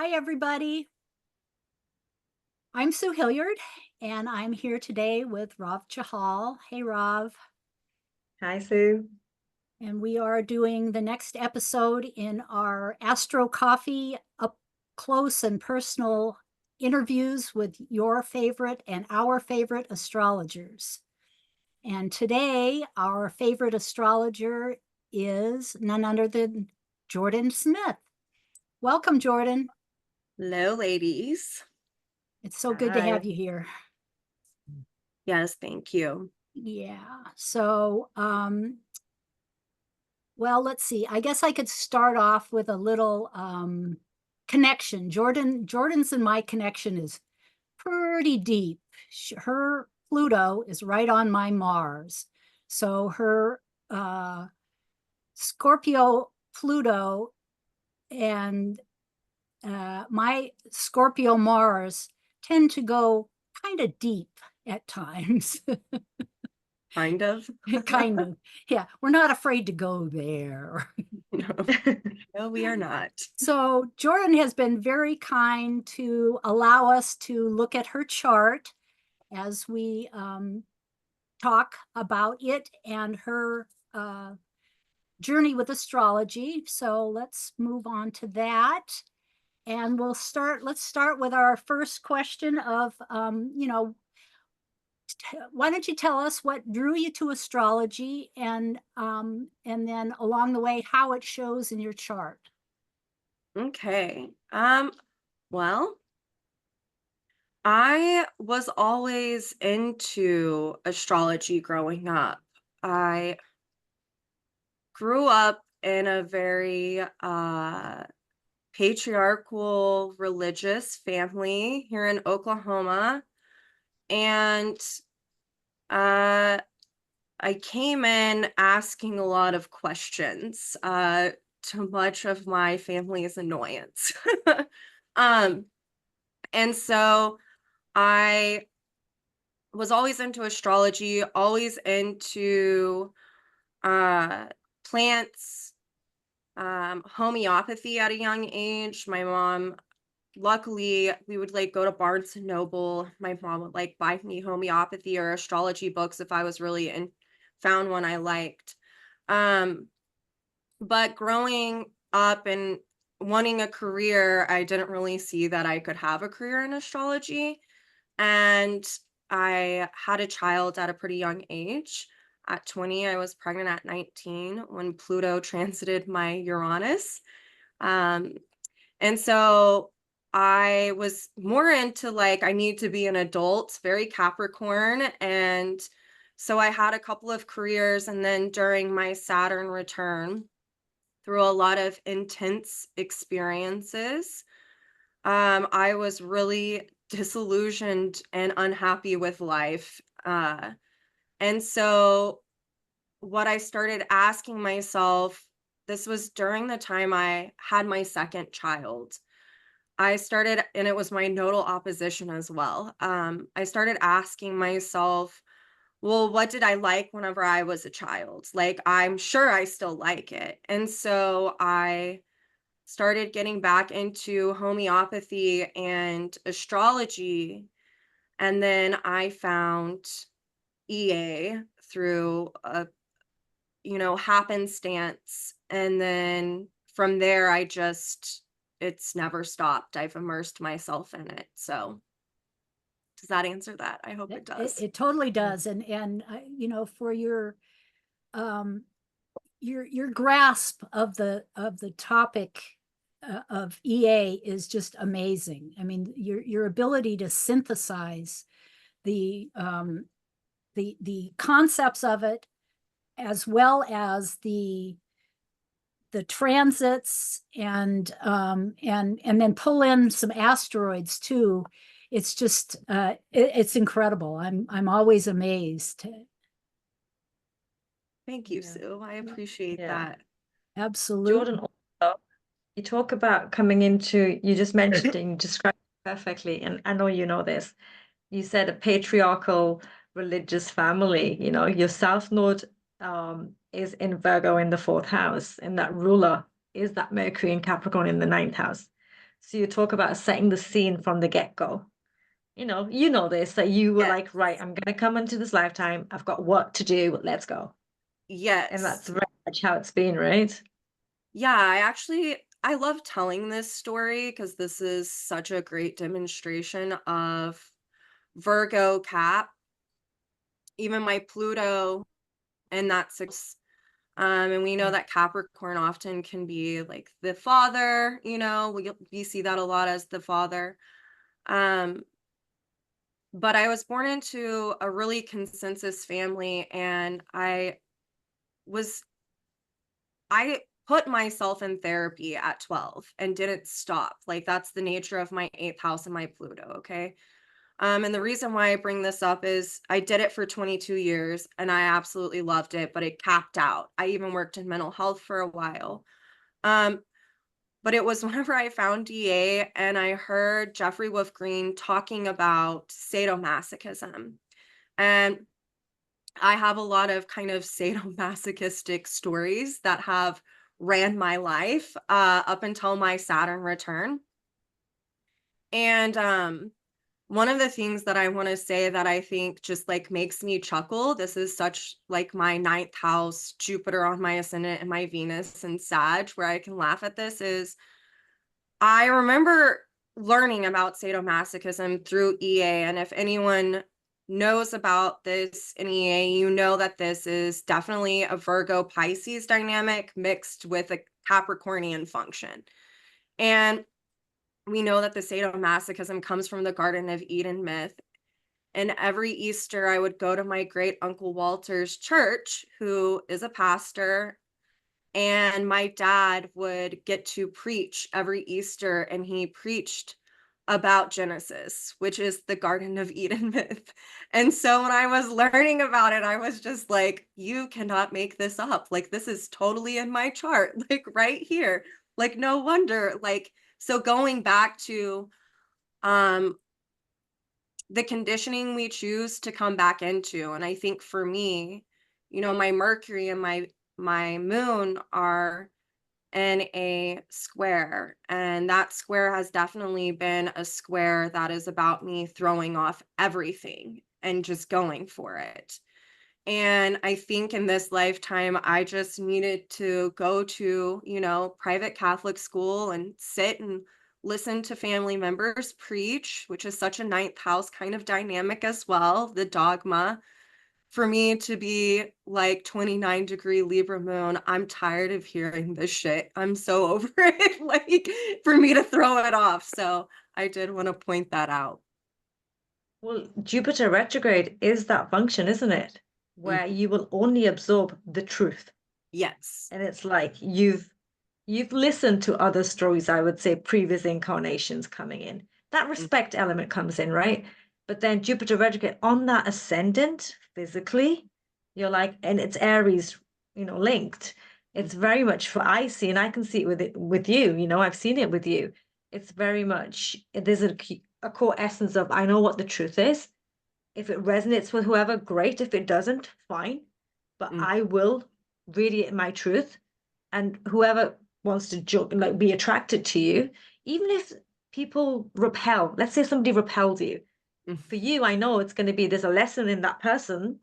Hi, everybody. I'm Sue Hillyard, and I'm here today with Rav Chahal. Hey, Rav. Hi, Sue. And we are doing the next episode in our Astro Coffee up close and personal interviews with your favorite and our favorite astrologers. And today, our favorite astrologer is none other than Jordyn Smith. Welcome, Jordyn. Hello, ladies. It's so good to Hi. have you here. Yes, thank you. Yeah. So, well, let's see. I guess I could start off with a little connection. Jordyn's and my connection is pretty deep. Her Pluto is right on my Mars. So her Scorpio Pluto and my Scorpio Mars tend to go kind of deep at times. Kind of. Kind of. Yeah, we're not afraid to go there. No. No, we are not. So Jordyn has been very kind to allow us to look at her chart as we talk about it and her journey with astrology. So let's move on to that. And let's start with our first question of, why don't you tell us what drew you to astrology and then along the way how it shows in your chart? Okay. Well, I was always into astrology growing up. I grew up in a very patriarchal religious family here in Oklahoma, and uh I came in asking a lot of questions, to much of my family's annoyance. um, and so I was always into astrology, always into uh, plants, homeopathy at a young age. My mom, luckily, we would like go to Barnes and Noble. My mom would like buy me homeopathy or astrology books if I was really in found one I liked. Um, but growing up and wanting a career, I didn't really see that I could have a career in astrology. And I had a child at a pretty young age. At 20, I was pregnant at 19 when Pluto transited my Uranus. Um, and so I was more into like, I need to be an adult, very Capricorn. And so I had a couple of careers. And then during my Saturn return, through a lot of intense experiences, I was really disillusioned and unhappy with life. And so what I started asking myself, this was during the time I had my second child. I started, and it was my nodal opposition as well. I started asking myself, well, what did I like whenever I was a child? Like, I'm sure I still like it. And so I started getting back into homeopathy and astrology. And then I found EA through a, happenstance. And then from there, it's never stopped. I've immersed myself in it. So does that answer that? I hope it does. It totally does. And for um, your grasp of the topic of EA is just amazing. I mean, your ability to synthesize the concepts of it as well as the transits and then pull in some asteroids too. It's just it's incredible. I'm always amazed. Thank you, Yeah. Sue. I appreciate Yeah. that. Absolutely. Jordyn, also, you talk about coming into, you just mentioned it, and you described it perfectly, and I know you know this. You said a patriarchal religious family, your South Node is in Virgo in the fourth house, and that ruler is that Mercury in Capricorn in the ninth house. So you talk about setting the scene from the get-go. You know this, that you were Yes. like, right, I'm gonna come into this lifetime. I've got work to do. Let's go. And that's Yes. very much how it's been, right? Yeah, I love telling this story because this is such a great demonstration of Virgo Cap, even my Pluto and that six. And we know Mm. that Capricorn often can be like the father, we see that a lot as the father. Um, but I was born into a really consensus family, and was I put myself in therapy at 12 and didn't stop. Like, that's the nature of my eighth house and my Pluto. Okay. And the reason why I bring this up is I did it for 22 years and I absolutely loved it, but it capped out. I even worked in mental health for a while. Um, but it was whenever I found DA and I heard Jeffrey Wolf Green talking about sadomasochism. And I have a lot of kind of sadomasochistic stories that have ran my life up until my Saturn return. And one of the things that I want to say that I think just like makes me chuckle, this is such like my ninth house, Jupiter on my ascendant and my Venus and Sag, where I can laugh at this, is I remember learning about sadomasochism through EA. And if anyone knows about this in EA, you know that this is definitely a Virgo Pisces dynamic mixed with a Capricornian function. And we know that the sadomasochism comes from the Garden of Eden myth. And every Easter, I would go to my great uncle Walter's church, who is a pastor, and my dad would get to preach every Easter, and he preached about Genesis, which is the Garden of Eden myth. And so when I was learning about it, I was just like, you cannot make this up. Like, this is totally in my chart, like right here. Like, no wonder. Like, so going back to the conditioning we choose to come back into. And I think for me, my Mercury and my moon are in a square, and that square has definitely been a square that is about me throwing off everything and just going for it. And I think in this lifetime, I just needed to go to, private Catholic school and sit and listen to family members preach, which is such a ninth house kind of dynamic as well, the dogma. For me to be like 29-degree Libra moon, I'm tired of hearing this shit. I'm so over it, like, for me to throw it off. So I did want to point that out. Well, Jupiter retrograde is that function, isn't it? Where you will only absorb the truth. Yes. And it's like you've listened to other stories, I would say, previous incarnations coming in. That respect element comes in, right? But then Jupiter retrograde on that ascendant physically, you're like, and it's Aries, linked. It's very much for I see, and I can see it with you, I've seen it with you. It's very much there's a core essence of I know what the truth is. If it resonates with whoever, great. If it doesn't, fine. But I will radiate my truth, and whoever wants to like be attracted to you, even if people repel, let's say somebody repels you, for you, I know it's going to be there's a lesson in that person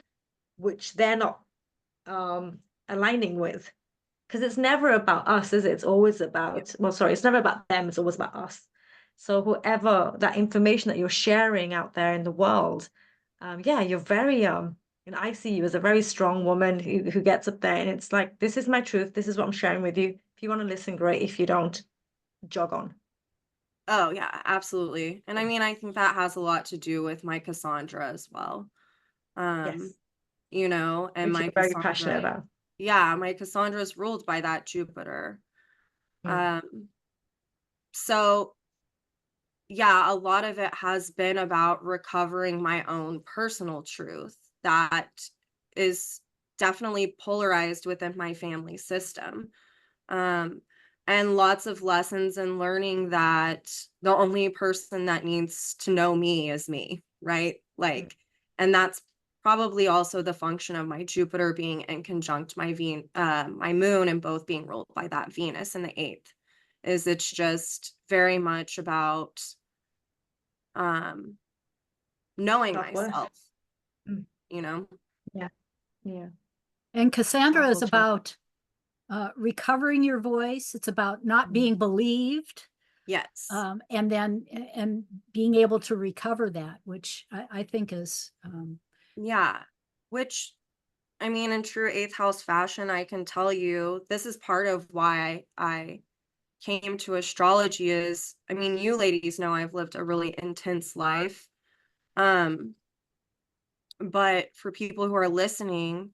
which they're not aligning with, because it's never about us, is it? It's always about, well, sorry, it's never about them, it's always about us. So whoever that information that you're sharing out there in the world, yeah, you're very and I see you as a very strong woman who gets up there and it's like, this is my truth, this is what I'm sharing with you. If you want to listen, great. If you don't, jog on. Oh yeah, absolutely. And I mean, I think that has a lot to do with my Cassandra as well. Yes, And which my you're very passionate Cassandra, about. yeah, my Cassandra is ruled by that Jupiter. Um, so yeah, a lot of it has been about recovering my own personal truth that is definitely polarized within my family system. Um, and lots of lessons and learning that the only person that needs to know me is me, right? Like, and that's probably also the function of my Jupiter being in conjunct my moon, and both being ruled by that Venus in the eighth. Is it's just very much about knowing Self-worth. myself, Mm. you know? Yeah. Yeah. And Cassandra is Powerful choice. about recovering your voice. It's about not being believed. Yes. And then and being able to recover that, which I think is Yeah. Which, I mean, in true eighth house fashion, I can tell you this is part of why I came to astrology is, I mean, you ladies know I've lived a really intense life. But for people who are listening,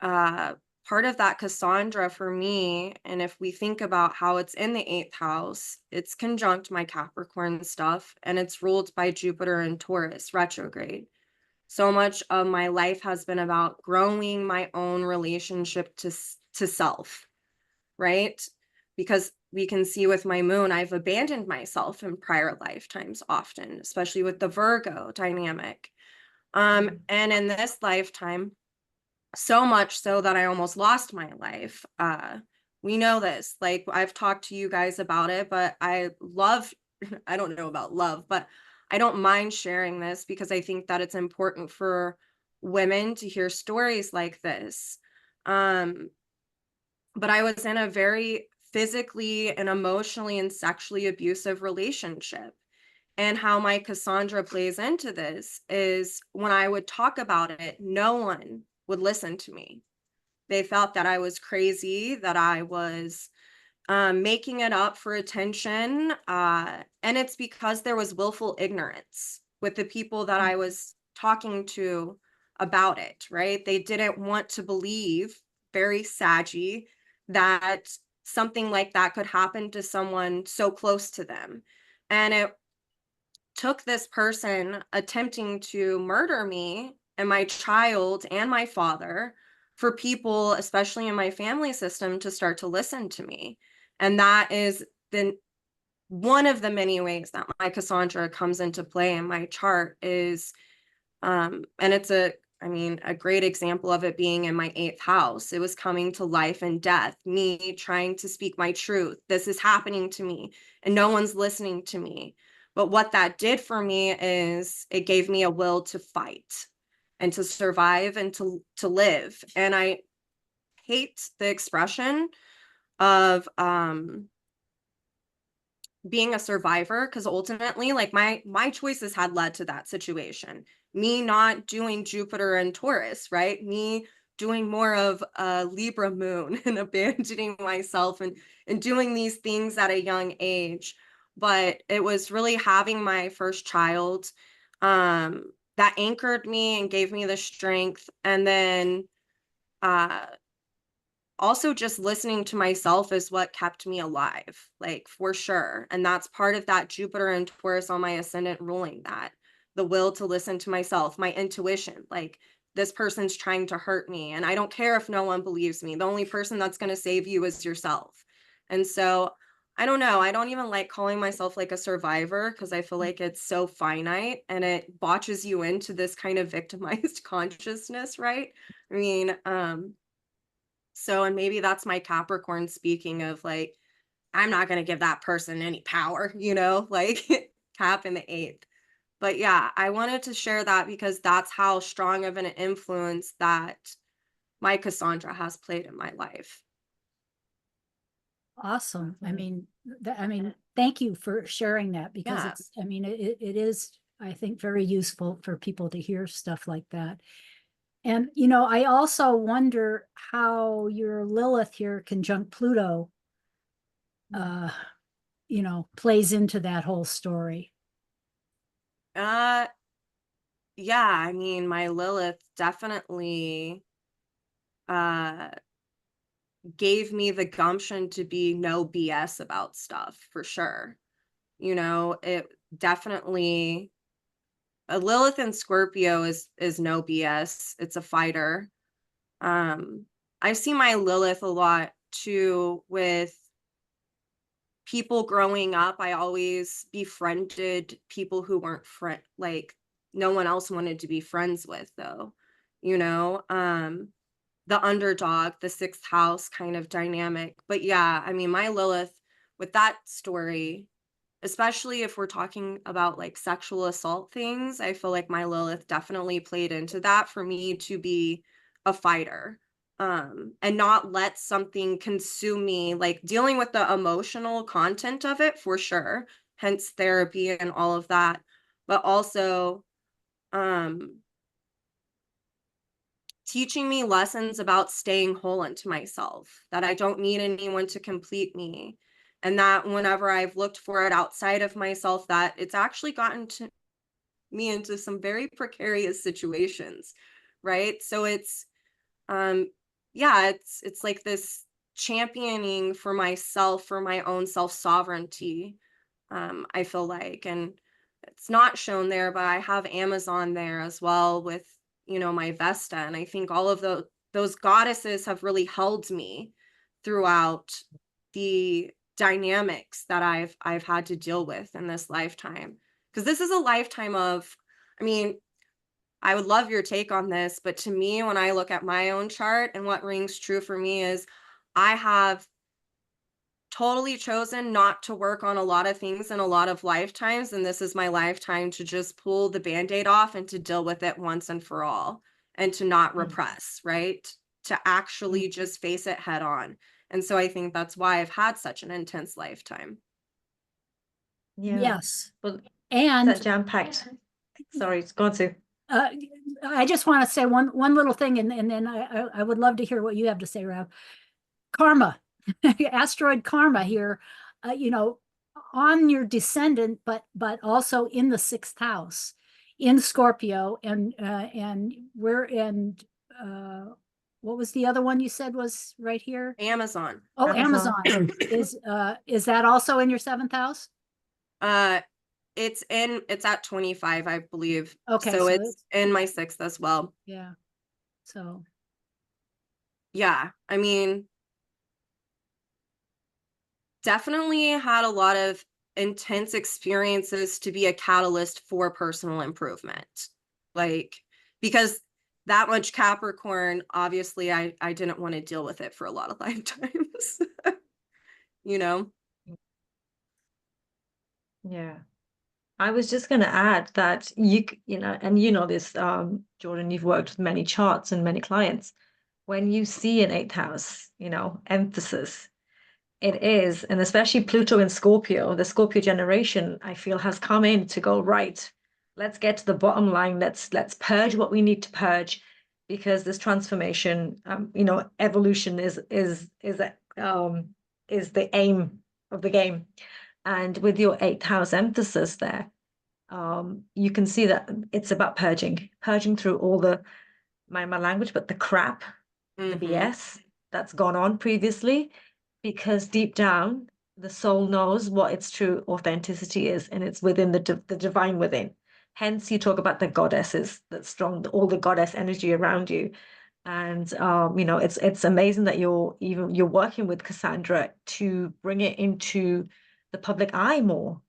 part of that Cassandra for me, and if we think about how it's in the eighth house, it's conjunct my Capricorn stuff, and it's ruled by Jupiter and Taurus retrograde. So much of my life has been about growing my own relationship to self, right? Because we can see with my moon, I've abandoned myself in prior lifetimes often, especially with the Virgo dynamic. And in this lifetime, so much so that I almost lost my life. We know this, like I've talked to you guys about it, but I love, I don't know about love, but I don't mind sharing this because I think that it's important for women to hear stories like this. But I was in a very physically and emotionally and sexually abusive relationship. And how my Cassandra plays into this is when I would talk about it, no one would listen to me. They felt that I was crazy, that I was making it up for attention. And it's because there was willful ignorance with the people that I was talking to about it, right? They didn't want to believe, very saggy, that something like that could happen to someone so close to them. And it took this person attempting to murder me and my child and my father for people, especially in my family system, to start to listen to me. And that is the one of the many ways that my Cassandra comes into play in my chart is, and it's a great example of it being in my eighth house. It was coming to life and death, me trying to speak my truth. This is happening to me and no one's listening to me. But what that did for me is it gave me a will to fight and to survive and to live. And I hate the expression of being a survivor, because ultimately, like my choices had led to that situation. Me not doing Jupiter and Taurus, right? Me doing more of a Libra moon and abandoning myself and doing these things at a young age. But it was really having my first child that anchored me and gave me the strength. And then also just listening to myself is what kept me alive, like for sure. And that's part of that Jupiter and Taurus on my ascendant ruling that the will to listen to myself, my intuition, like this person's trying to hurt me. And I don't care if no one believes me. The only person that's going to save you is yourself. And so I don't know. I don't even like calling myself like a survivor because I feel like it's so finite and it botches you into this kind of victimized consciousness, right? I mean, so, and maybe that's my Capricorn speaking of like, I'm not going to give that person any power, like Cap in the eighth. But yeah, I wanted to share that because that's how strong of an influence that my Cassandra has played in my life. awesome. I mean, thank you for sharing that because Yeah. it is, I think, very useful for people to hear stuff like that. And, I also wonder how your Lilith here conjunct Pluto, plays into that whole story. Yeah, I mean, my Lilith definitely gave me the gumption to be no BS about stuff for sure. It definitely a Lilith in Scorpio is no BS. It's a fighter. I see my Lilith a lot too with people growing up. I always befriended people who weren't like no one else wanted to be friends with though. The underdog, the sixth house kind of dynamic. But yeah, I mean, my Lilith with that story, especially if we're talking about like sexual assault things, I feel like my Lilith definitely played into that for me to be a fighter, and not let something consume me, like dealing with the emotional content of it for sure, hence therapy and all of that, but also teaching me lessons about staying whole into myself, that I don't need anyone to complete me. And that whenever I've looked for it outside of myself, that it's actually gotten to me into some very precarious situations, right? So it's yeah, it's like this championing for myself, for my own self-sovereignty, I feel like. And it's not shown there, but I have Amazon there as well with, you know, my Vesta. And I think all of those goddesses have really held me throughout the dynamics that I've had to deal with in this lifetime. Because this is a lifetime of, I mean, I would love your take on this, but to me, when I look at my own chart and what rings true for me is I have totally chosen not to work on a lot of things in a lot of lifetimes, and this is my lifetime to just pull the band-aid off and to deal with it once and for all, and to not repress, right? To actually just face it head on. And so I think that's why I've had such an intense lifetime. Yeah. Yes. Well, And that jam-packed. Sorry, it's gone to. I just want to say one little thing, and then I would love to hear what you have to say, Rav. Karma, asteroid karma here, you know, on your descendant, but also in the sixth house, in Scorpio, and what was the other one you said was right here? Amazon. Oh, Amazon. Amazon. Is that also in your seventh house? It's at 25, I believe. Okay, So so it's in my sixth as well. yeah. So Yeah, I mean, definitely had a lot of intense experiences to be a catalyst for personal improvement. Like, because that much Capricorn, obviously I didn't want to deal with it for a lot of lifetimes. You know? Yeah. I was just going to add that you know, and you know this, Jordyn, you've worked with many charts and many clients. When you see an eighth house, you know, emphasis, it is, and especially Pluto in Scorpio, the Scorpio generation, I feel has come in to go, right, let's get to the bottom line. Let's purge what we need to purge, because this transformation, you know, evolution is the aim of the game. And with your eighth house emphasis there, you can see that it's about purging through all the my language, but the crap, the BS that's gone on previously, because deep down the soul knows what its true authenticity is, and it's within the divine within. Hence, you talk about the goddesses, that strong, all the goddess energy around you. And you know, it's amazing that you're working with Cassandra to bring it into the public eye more.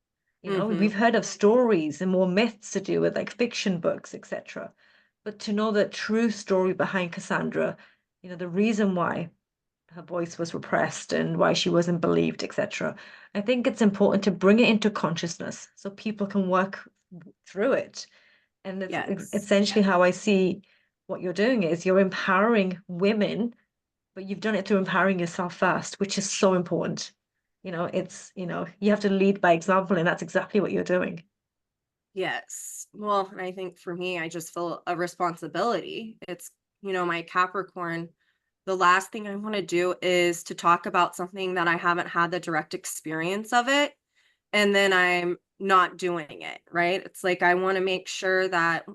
You know, we've heard of stories and more myths to do with like fiction books, etc. But to know the true story behind Cassandra, you know, the reason why her voice was repressed and why she wasn't believed, etc. I think it's important to bring it into consciousness so people can work through it. And it's Yes. essentially how I see what you're doing is you're empowering women, but you've done it through empowering yourself first, which is so important. You know, it's, you know, you have to lead by example, and that's exactly what you're doing. Yes. Well, and I think for me, I just feel a responsibility. It's, you know, my Capricorn, the last thing I want to do is to talk about something that I haven't had the direct experience of it, and then I'm not doing it, right? It's like I want to make sure that,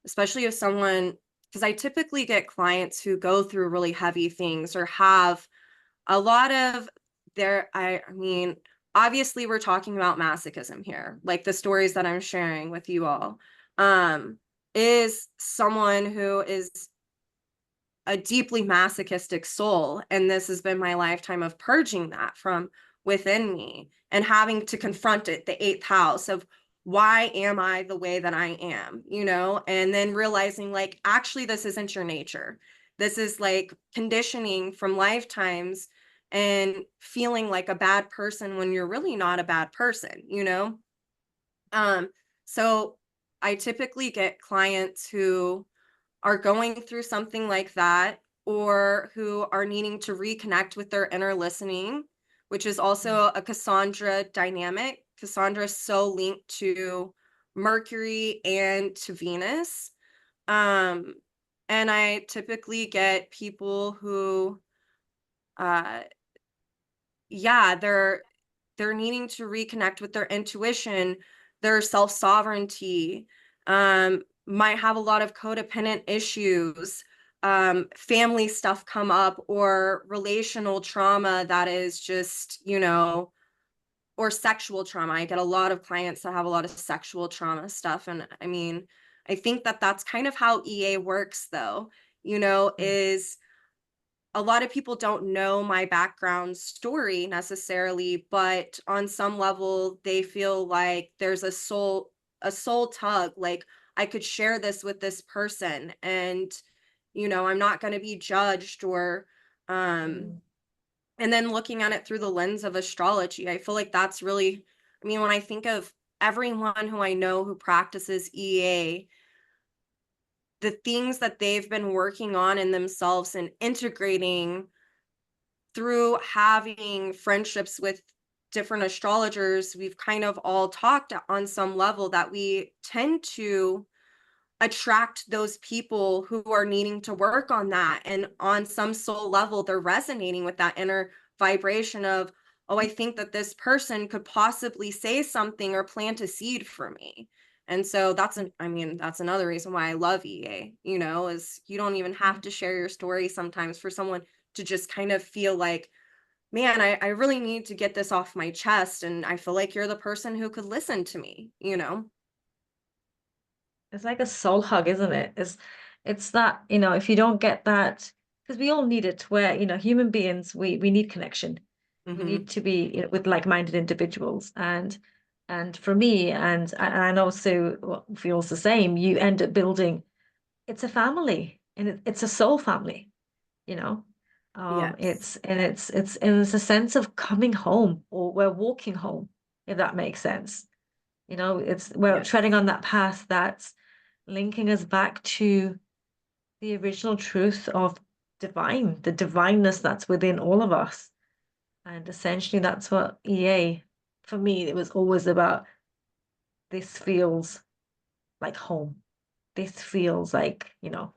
especially if someone, because I typically get clients who go through really heavy things or have a lot of I mean, obviously we're talking about masochism here, like the stories that I'm sharing with you all, is someone who is a deeply masochistic soul. And this has been my lifetime of purging that from within me and having to confront it, the eighth house of why am I the way that I am, you know, and then realizing like, actually, this isn't your nature. This is like conditioning from lifetimes and feeling like a bad person when you're really not a bad person, you know? So I typically get clients who are going through something like that, or who are needing to reconnect with their inner listening, which is also a Cassandra dynamic. Cassandra is so linked to Mercury and to Venus. And I typically get people who, uh, yeah, they're needing to reconnect with their intuition, their self-sovereignty, might have a lot of codependent issues, family stuff come up, or relational trauma that is just, you know, or sexual trauma. I get a lot of clients that have a lot of sexual trauma stuff. And I mean, I think that that's kind of how EA works, though, you know, is a lot of people don't know my background story necessarily, but on some level they feel like there's a soul tug, like I could share this with this person, and you know, I'm not going to be judged, or um and then looking at it through the lens of astrology, I feel like that's really, I mean, when I think of everyone who I know who practices EA, the things that they've been working on in themselves and integrating through having friendships with different astrologers, we've kind of all talked on some level that we tend to attract those people who are needing to work on that. And on some soul level, they're resonating with that inner vibration of, oh, I think that this person could possibly say something or plant a seed for me. And so I mean, that's another reason why I love EA, you know, is you don't even have to share your story sometimes for someone to just kind of feel like, man, I really need to get this off my chest. And I feel like you're the person who could listen to me, you know? It's like a soul hug, isn't it? It's that, you know, if you don't get that, because we all need it, where, you know, human beings, we need connection. We Mm-hmm. need to be, you know, with like-minded individuals. And for me, and I know Sue feels the same, you end up building, it's a family, and it's a soul family, you know. Yes. It's a sense of coming home, or we're walking home, if that makes sense. You know, we're treading Yes. on that path that's linking us back to the original truth of the divineness that's within all of us. And essentially, that's what EA, for me, it was always about. This feels like home. This feels like, you know,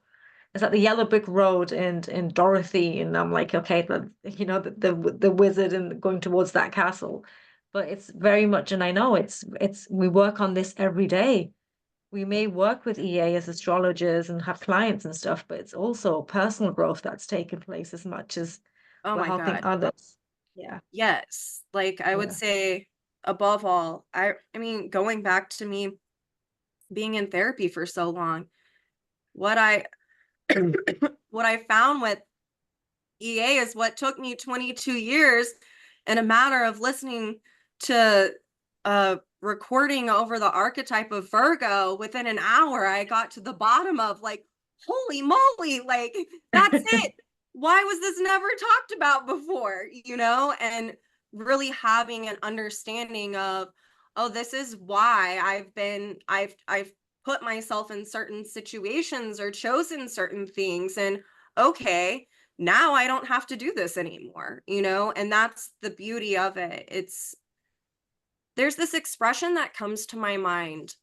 it's like the yellow brick road in Dorothy, and I'm like, okay, you know, the wizard and going towards that castle. But it's very much, and I know we work on this every day. We may work with EA as astrologers and have clients and stuff, but it's also personal growth that's taken place as much as Oh we're my helping God. others. Yeah, Yes. Like I would yeah. say above all, I mean, going back to me being in therapy for so long, what I what I found with EA is what took me 22 years in a matter of listening to a recording over the archetype of Virgo. Within an hour, I got to the bottom of, like, holy moly, like that's it. Why was this never talked about before? You know, and really having an understanding of, oh, this is why I've put myself in certain situations or chosen certain things. And okay, now I don't have to do this anymore, you know? And that's the beauty of it. There's this expression that comes to my mind.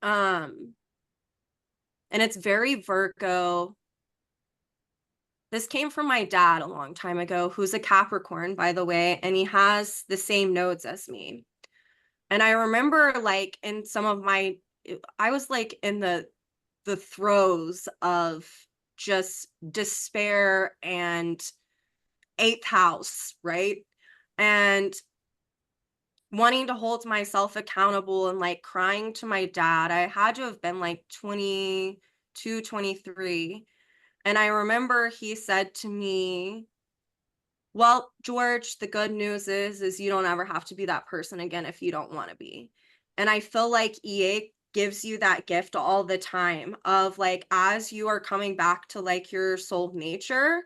Um, and it's very Virgo. This came from my dad a long time ago, who's a Capricorn, by the way, and he has the same nodes as me. And I remember, like, in some of my, I was like in the throes of just despair and eighth house, right? And wanting to hold myself accountable and like crying to my dad. I had to have been like 22, 23. And I remember he said to me, well, George, the good news is you don't ever have to be that person again if you don't want to be. And I feel like EA gives you that gift all the time of, like, as you are coming back to like your soul nature,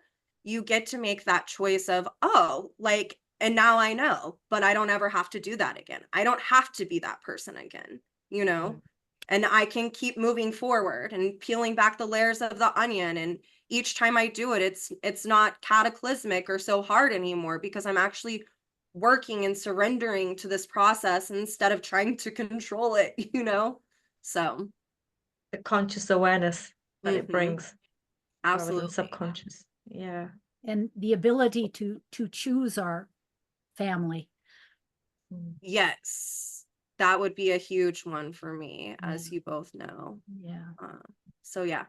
you get to make that choice of, oh, like, and now I know, but I don't ever have to do that again. I don't have to be that person again, you know? And I can keep moving forward and peeling back the layers of the onion. And each time I do it, it's not cataclysmic or so hard anymore, because I'm actually working and surrendering to this process instead of trying to control it, you know? So The conscious awareness that it mhm, brings rather than absolutely. subconscious. Yeah. And the ability to choose our family. Yes, that would be a huge one for me, as Yeah. you both know. Yeah. So yeah.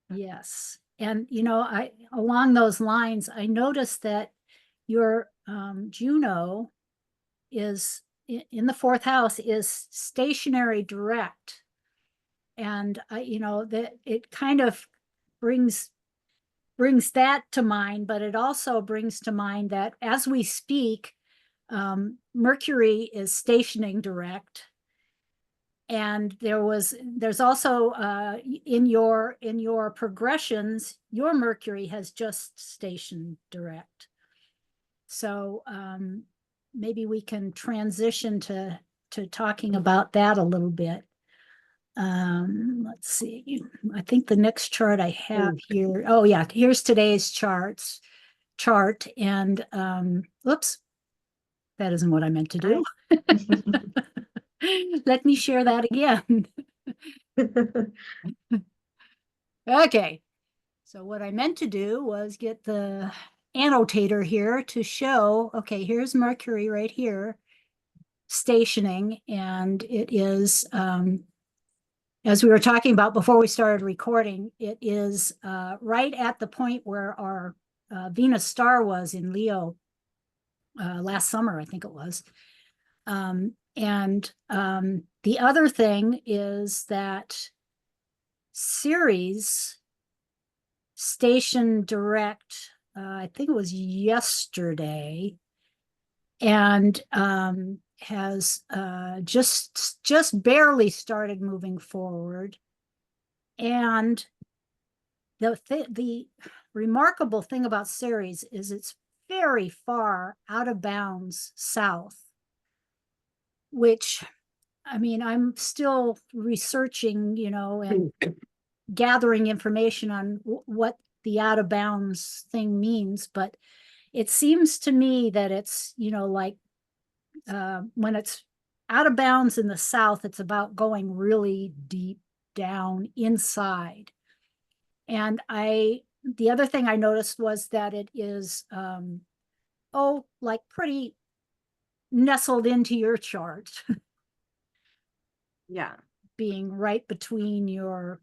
Yes. And along those lines, I noticed that your Juno is in the fourth house is stationary direct. And that it kind of brings that to mind, but it also brings to mind that as we speak, Mercury is stationing direct. And there's also in your progressions, your Mercury has just stationed direct. So maybe we can transition to talking about that a little bit. Let's see. I think the next chart I have here. Oh yeah, here's today's chart. And oops, that isn't what I meant to do. Let me share that again. Okay. So what I meant to do was get the annotator here to show, okay, here's Mercury right here, stationing, and it is, as we were talking about before we started recording, it is right at the point where our Venus star was in Leo last summer, I think it was. And the other thing is that Ceres station direct, I think it was yesterday, and has just barely started moving forward. And the remarkable thing about Ceres is it's very far out of bounds south, which, I mean, I'm still researching, and gathering information on what the out of bounds thing means, but it seems to me that it's, like when it's out of bounds in the south, it's about going really deep down inside. And the other thing I noticed was that it is, like pretty nestled into your chart, Yeah. being right between your,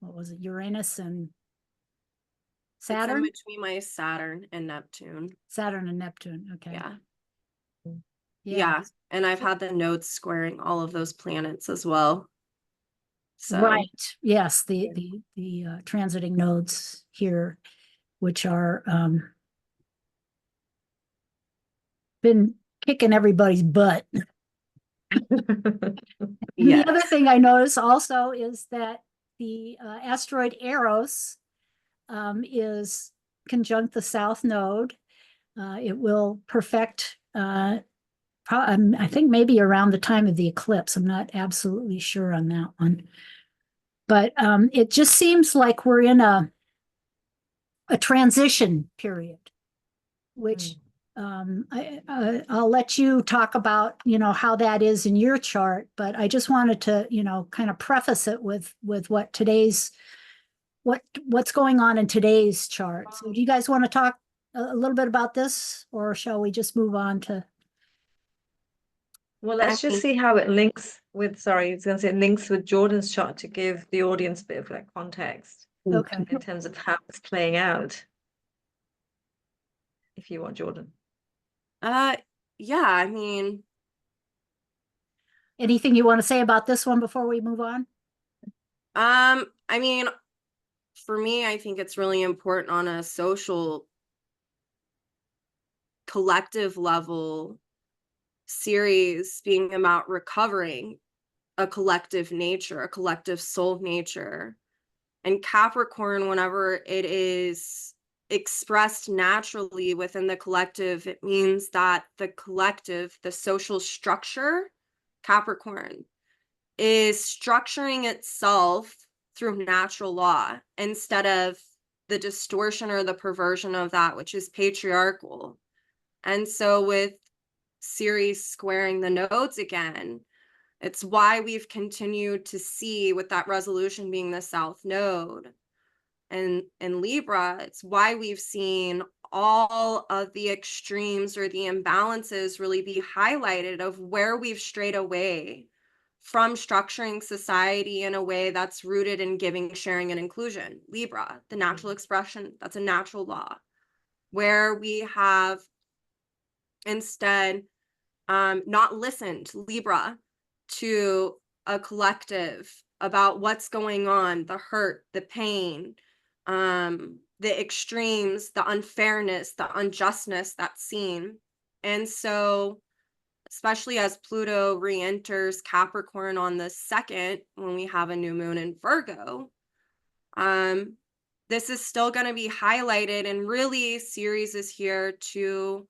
what was it, Uranus and Saturn? It's in between my Saturn and Neptune. Saturn and Neptune. Okay. Yeah. Yeah. Yeah. And I've had the nodes squaring all of those planets as well. So Right. Yes. The transiting nodes here, which are been kicking everybody's butt. yes. The other thing I noticed also is that the asteroid Eros is conjunct the south node. It will perfect, I think maybe around the time of the eclipse. I'm not absolutely sure on that one. But it just seems like we're in a transition period, which I'll let you talk about, how that is in your chart. But I just wanted to, kind of preface it with what today's what's going on in today's chart. So do you guys want to talk a little bit about this, or shall we just move on to? Well, let's just see how it links with, sorry, I was going to say it links with Jordyn's chart to give the audience a bit of like context Okay. in terms of how it's playing out. If you want, Jordyn. Yeah, I mean, Anything you want to say about this one before we move on? I mean, for me, I think it's really important on a social collective level, series being about recovering a collective nature, a collective soul nature. And Capricorn, whenever it is expressed naturally within the collective, it means that the collective, the social structure, Capricorn, is structuring itself through natural law instead of the distortion or the perversion of that, which is patriarchal. And so with Ceres squaring the nodes again, it's why we've continued to see, with that resolution being the South Node and in Libra, it's why we've seen all of the extremes or the imbalances really be highlighted of where we've strayed away from structuring society in a way that's rooted in giving, sharing, and inclusion. Libra, the natural expression, that's a natural law, where we have instead not listened, Libra, to a collective about what's going on, the hurt, the pain, the extremes, the unfairness, the unjustness that's seen. And so, especially as Pluto re-enters Capricorn on the 2nd, when we have a new moon in Virgo, this is still going to be highlighted, and really Ceres is here to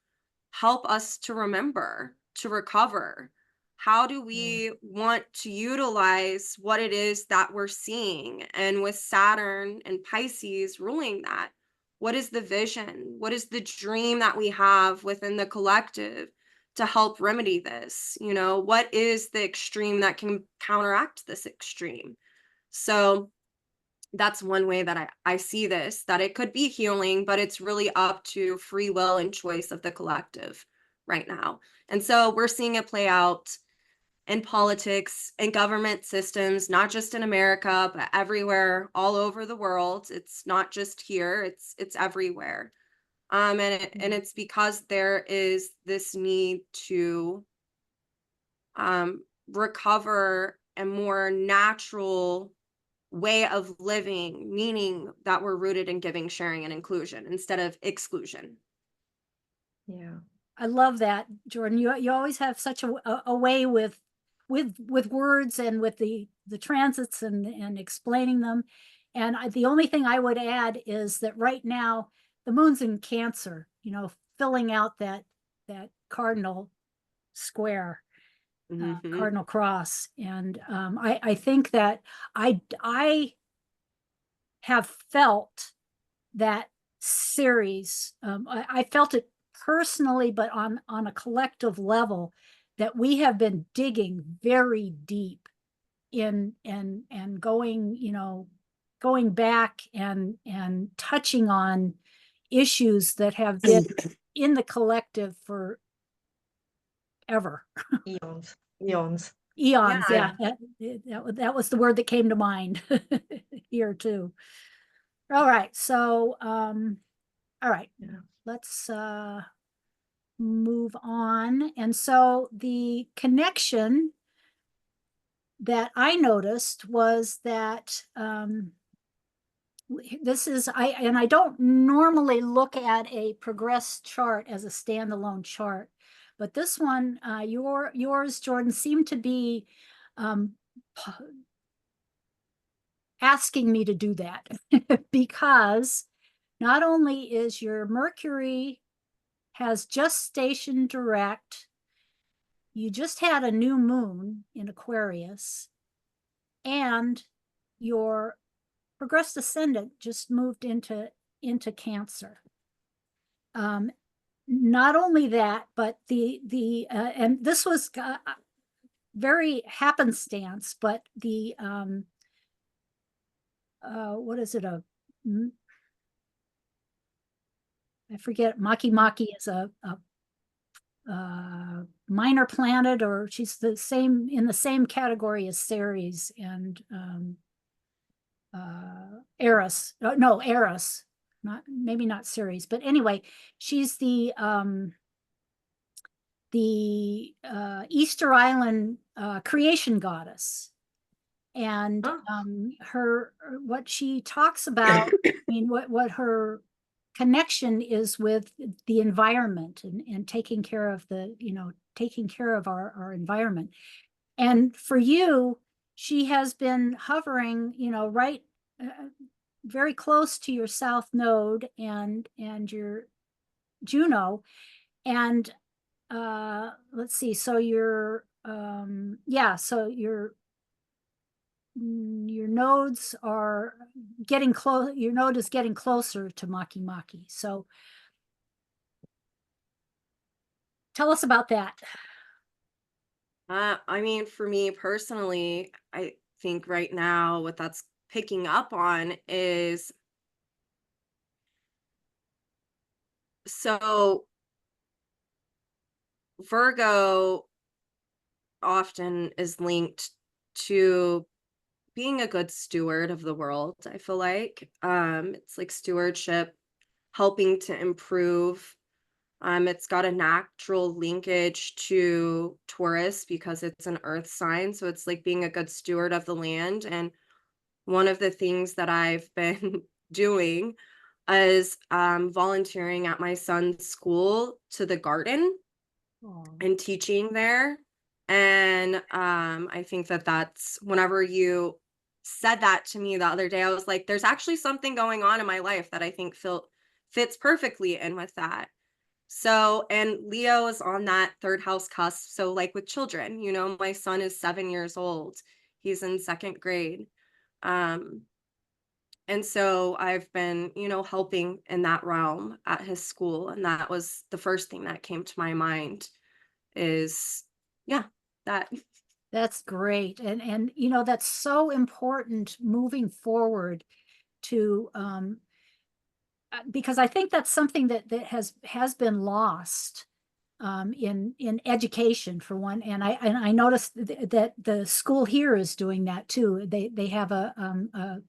help us to remember, to recover. How do we want to utilize what it is that we're seeing? And with Saturn and Pisces ruling that, what is the vision? What is the dream that we have within the collective to help remedy this? You know, what is the extreme that can counteract this extreme? So that's one way that I see this, that it could be healing, but it's really up to free will and choice of the collective right now. And so we're seeing it play out in politics and government systems, not just in America, but everywhere, all over the world. It's not just here, it's everywhere. And it's because there is this need to recover a more natural way of living, meaning that we're rooted in giving, sharing, and inclusion instead of exclusion. Yeah. I love that, Jordyn. You always have such a way with words and with the transits and explaining them. And the only thing I would add is that right now the moon's in Cancer, you know, filling out that cardinal square, cardinal cross. And I think that I have felt that series. I felt it personally, but on a collective level, that we have been digging very deep in and going, you know, going back and touching on issues that have been in the collective for ever. Eons. Eons, Yeah. that was the word that came to mind here too. All right, so all right, Yeah. let's move on. And so the connection that I noticed was that this is, I don't normally look at a progress chart as a standalone chart, but this one, yours, Jordyn, seemed to be asking me to do that because not only is your Mercury has just stationed direct, you just had a new moon in Aquarius, and your progressed ascendant just moved into Cancer. Not only that, but and this was very happenstance, but the what is it, I forget, Maki is a minor planet, or she's the same in the same category as Ceres and Eris. No, Eris, maybe not Ceres, but anyway, she's the Easter Island creation goddess. And what she talks about, I mean, what her connection is with the environment and taking care of taking care of our environment. And for you, she has been hovering, right very close to your south node and your Juno. And let's see, so your so your nodes are getting close. Your node is getting closer to Maki Maki. So tell us about that. I mean, for me personally, I think right now what that's picking up on is, so Virgo often is linked to being a good steward of the world, I feel like. It's like stewardship, helping to improve. It's got a natural linkage to Taurus because it's an earth sign. So it's like being a good steward of the land. And one of the things that I've been doing is volunteering at my son's school to the garden and teaching there. And I think that that's, whenever you said that to me the other day, I was like, there's actually something going on in my life that I think fits perfectly in with that. So, and Leo is on that third house cusp. So like with children, you know, my son is 7 years old. He's in second grade. Um, and so I've been, you know, helping in that realm at his school. And that was the first thing that came to my mind is, yeah, that. That's great. And you know, that's so important moving forward to because I think that's something that has been lost in education for one. And I noticed that the school here is doing that too. They have a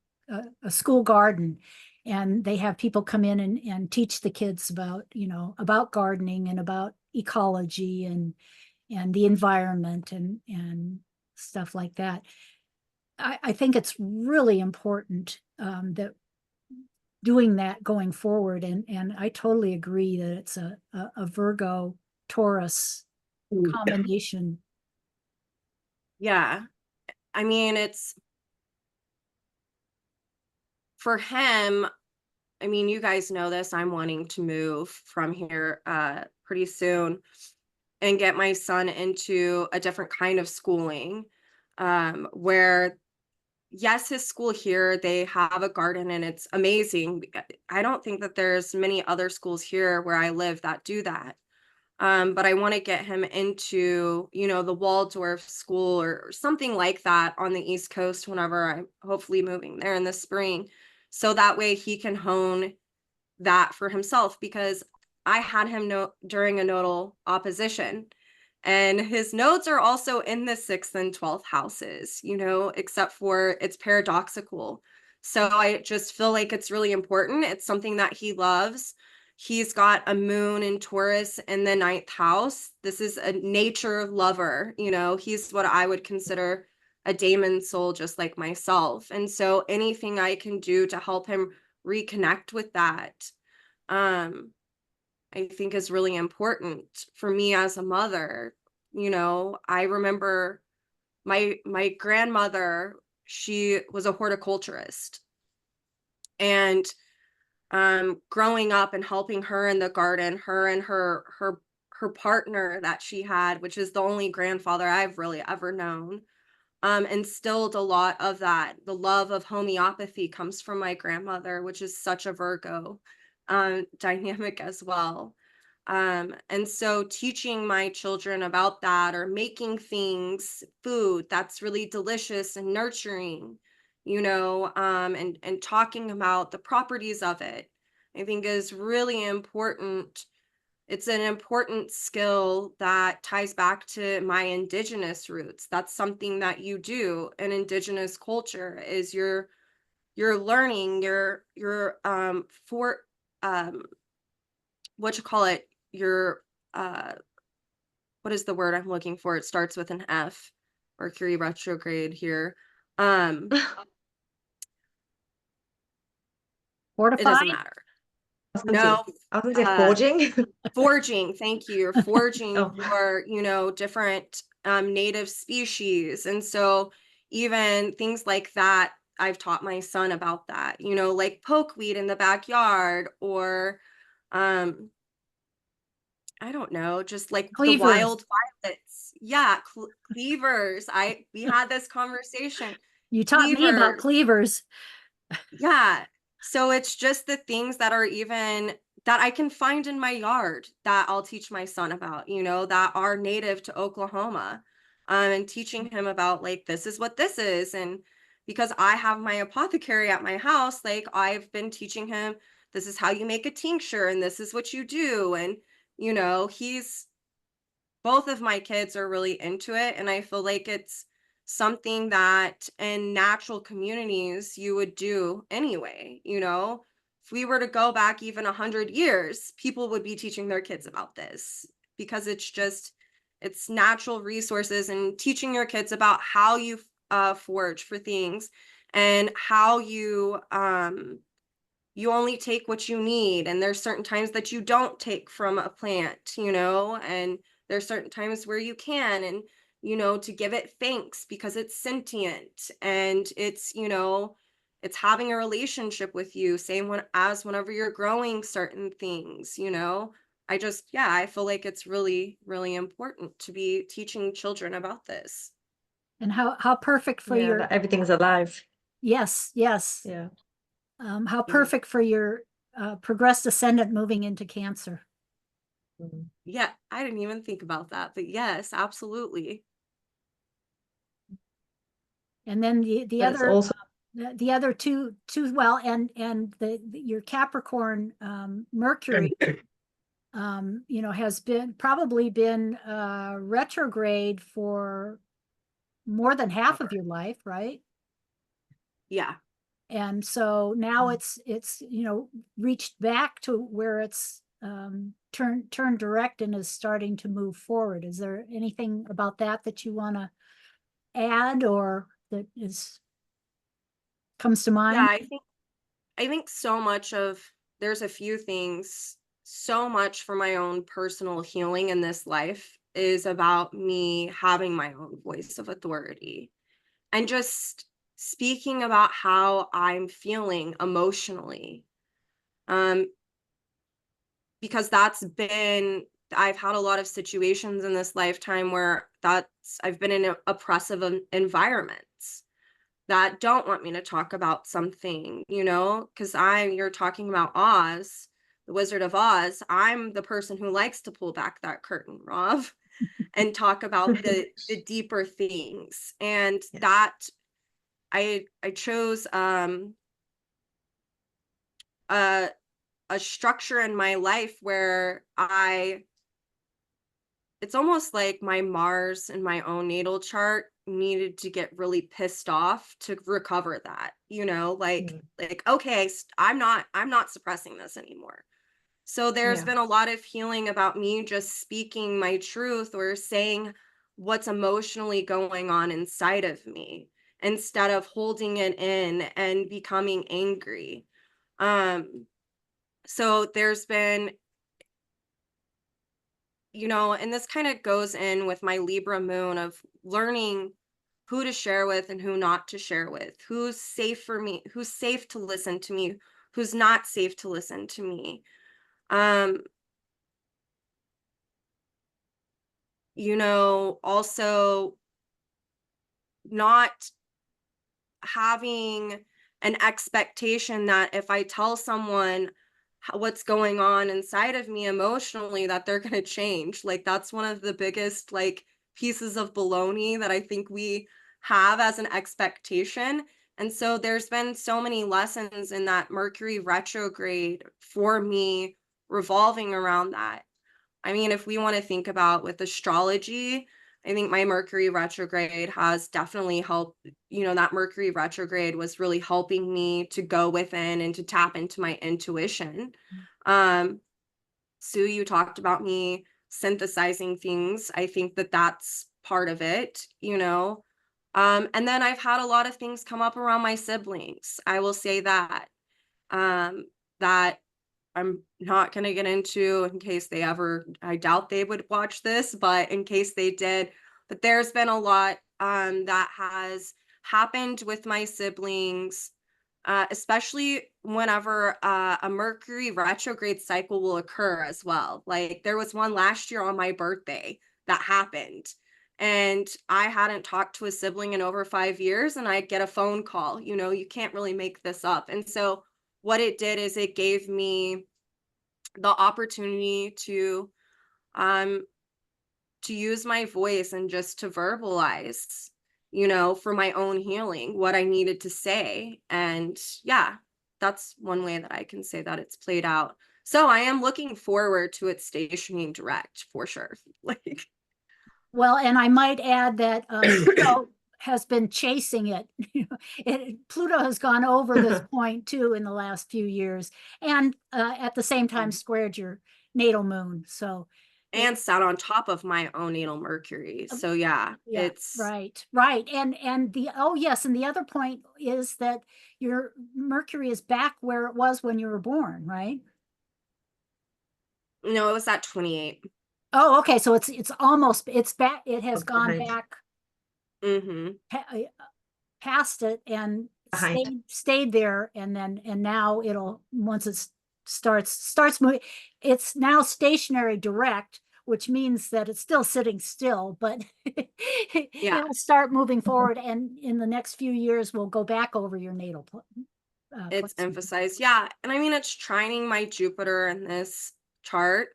school garden, and they have people come in and teach the kids about, you know, about gardening and about ecology and the environment and stuff like that. I think it's really important that doing that going forward. And I totally agree that it's a Virgo Taurus combination. Yeah. I mean, it's for him. I mean, you guys know this. I'm wanting to move from here pretty soon and get my son into a different kind of schooling, where, yes, his school here, they have a garden and it's amazing. I don't think that there's many other schools here where I live that do that. But I want to get him into, you know, the Waldorf school or something like that on the East Coast whenever I'm hopefully moving there in the spring. So that way he can hone that for himself, because I had him during a nodal opposition, and his nodes are also in the 6th and 12th houses, you know, except for it's paradoxical. So I just feel like it's really important. It's something that he loves. He's got a moon in Taurus in the 9th house. This is a nature lover, you know, he's what I would consider a daemon soul, just like myself. And so anything I can do to help him reconnect with that, I think is really important for me as a mother. You know, I remember my grandmother, she was a horticulturist, and growing up and helping her in the garden, her and her partner that she had, which is the only grandfather I've really ever known, instilled a lot of that. The love of homeopathy comes from my grandmother, which is such a Virgo dynamic as well. And so teaching my children about that, or making things, food that's really delicious and nurturing, you know, and talking about the properties of it, I think is really important. It's an important skill that ties back to my indigenous roots. That's something that you do in indigenous culture, is you're learning your for what you call it, your what is the word I'm looking for? It starts with an F. Mercury retrograde here. It Fortify. doesn't matter. No, I was gonna say forging. Forging, thank you. You're forging Oh. your, you know, different native species. And so even things like that, I've taught my son about that, you know, like pokeweed in the backyard, or I don't know, just like the Cleavers. wild violets. Yeah, cleavers. We had this conversation. You taught me about Cleavers. cleavers. Yeah. So it's just the things that are even that I can find in my yard that I'll teach my son about, you know, that are native to Oklahoma. And teaching him about like, this is what this is. And because I have my apothecary at my house, like I've been teaching him, this is how you make a tincture and this is what you do. And, you know, both of my kids are really into it. And I feel like it's something that in natural communities you would do anyway. You know, if we were to go back even 100 years, people would be teaching their kids about this, because it's natural resources, and teaching your kids about how you forage for things, and how you only take what you need, and there's certain times that you don't take from a plant, you know, and there's certain times where you can, and you know, to give it thanks because it's sentient, and it's, you know, it's having a relationship with you, same as whenever you're growing certain things, you know. Yeah, I feel like it's really, really important to be teaching children about this. And how perfect for Yeah, your, that everything's alive. yes, yes. Yeah. How perfect for your progressed ascendant moving into Cancer. Mm. Yeah, I didn't even think about that, but yes, absolutely. And then the But it's other also the other two well, and your Capricorn Mercury you know, has probably been retrograde for more than half of your life, right? Yeah. And so now it's you know, reached back to where it's turned direct and is starting to move forward. Is there anything about that you want to add, or that comes to mind? Yeah, I think so much of there's a few things, so much for my own personal healing in this life is about me having my own voice of authority, and just speaking about how I'm feeling emotionally. Um, because I've had a lot of situations in this lifetime where I've been in oppressive environments that don't want me to talk about something, you know, because you're talking about Oz, the Wizard of Oz. I'm the person who likes to pull back that curtain, Rob, and talk about the deeper things. And Yeah. that I chose a structure in my life where it's almost like my Mars in my own natal chart needed to get really pissed off to recover that, you know, like, okay, I'm not suppressing this anymore. So there's Yeah. been a lot of healing about me just speaking my truth, or saying what's emotionally going on inside of me, instead of holding it in and becoming angry. So there's been, you know, and this kind of goes in with my Libra moon of learning who to share with and who not to share with, who's safe for me, who's safe to listen to me, who's not safe to listen to me. You know, also not having an expectation that if I tell someone what's going on inside of me emotionally, that they're going to change. Like, that's one of the biggest like pieces of baloney that I think we have as an expectation. And so there's been so many lessons in that Mercury retrograde for me revolving around that. I mean, if we want to think about with astrology, I think my Mercury retrograde has definitely helped. You know, that Mercury retrograde was really helping me to go within and to tap into my intuition. Sue, you talked about me synthesizing things. I think that that's part of it, you know. And then I've had a lot of things come up around my siblings. I will say that, that I'm not going to get into in case I doubt they would watch this, but in case they did, but there's been a lot that has happened with my siblings, especially whenever a Mercury retrograde cycle will occur as well. Like there was one last year on my birthday that happened. And I hadn't talked to a sibling in over 5 years, and I get a phone call. You can't really make this up. And so what it did is it gave me the opportunity um to use my voice and just to verbalize, for my own healing, what I needed to say. And yeah, that's one way that I can say that it's played out. So I am looking forward to it stationing direct for sure. Like, Well, and I might add that Pluto has been chasing it. Pluto has gone over this point too in the last few years, and at the same time squared your natal moon. So, and sat on top of my own natal Mercury. So yeah, it's right. And yes, and the other point is that your Mercury is back where it was when you were born, right? no, it was at 28. Oh, okay. So it's almost it's back. It has gone back Mm-hmm. past it and stayed there, and now it'll, once it starts moving, it's now stationary direct, which means that it's still sitting still, but Yeah, it'll start moving forward, and in the next few years we'll go back over your natal it's placement. emphasized. Yeah. And I mean, it's trining my Jupiter in this chart.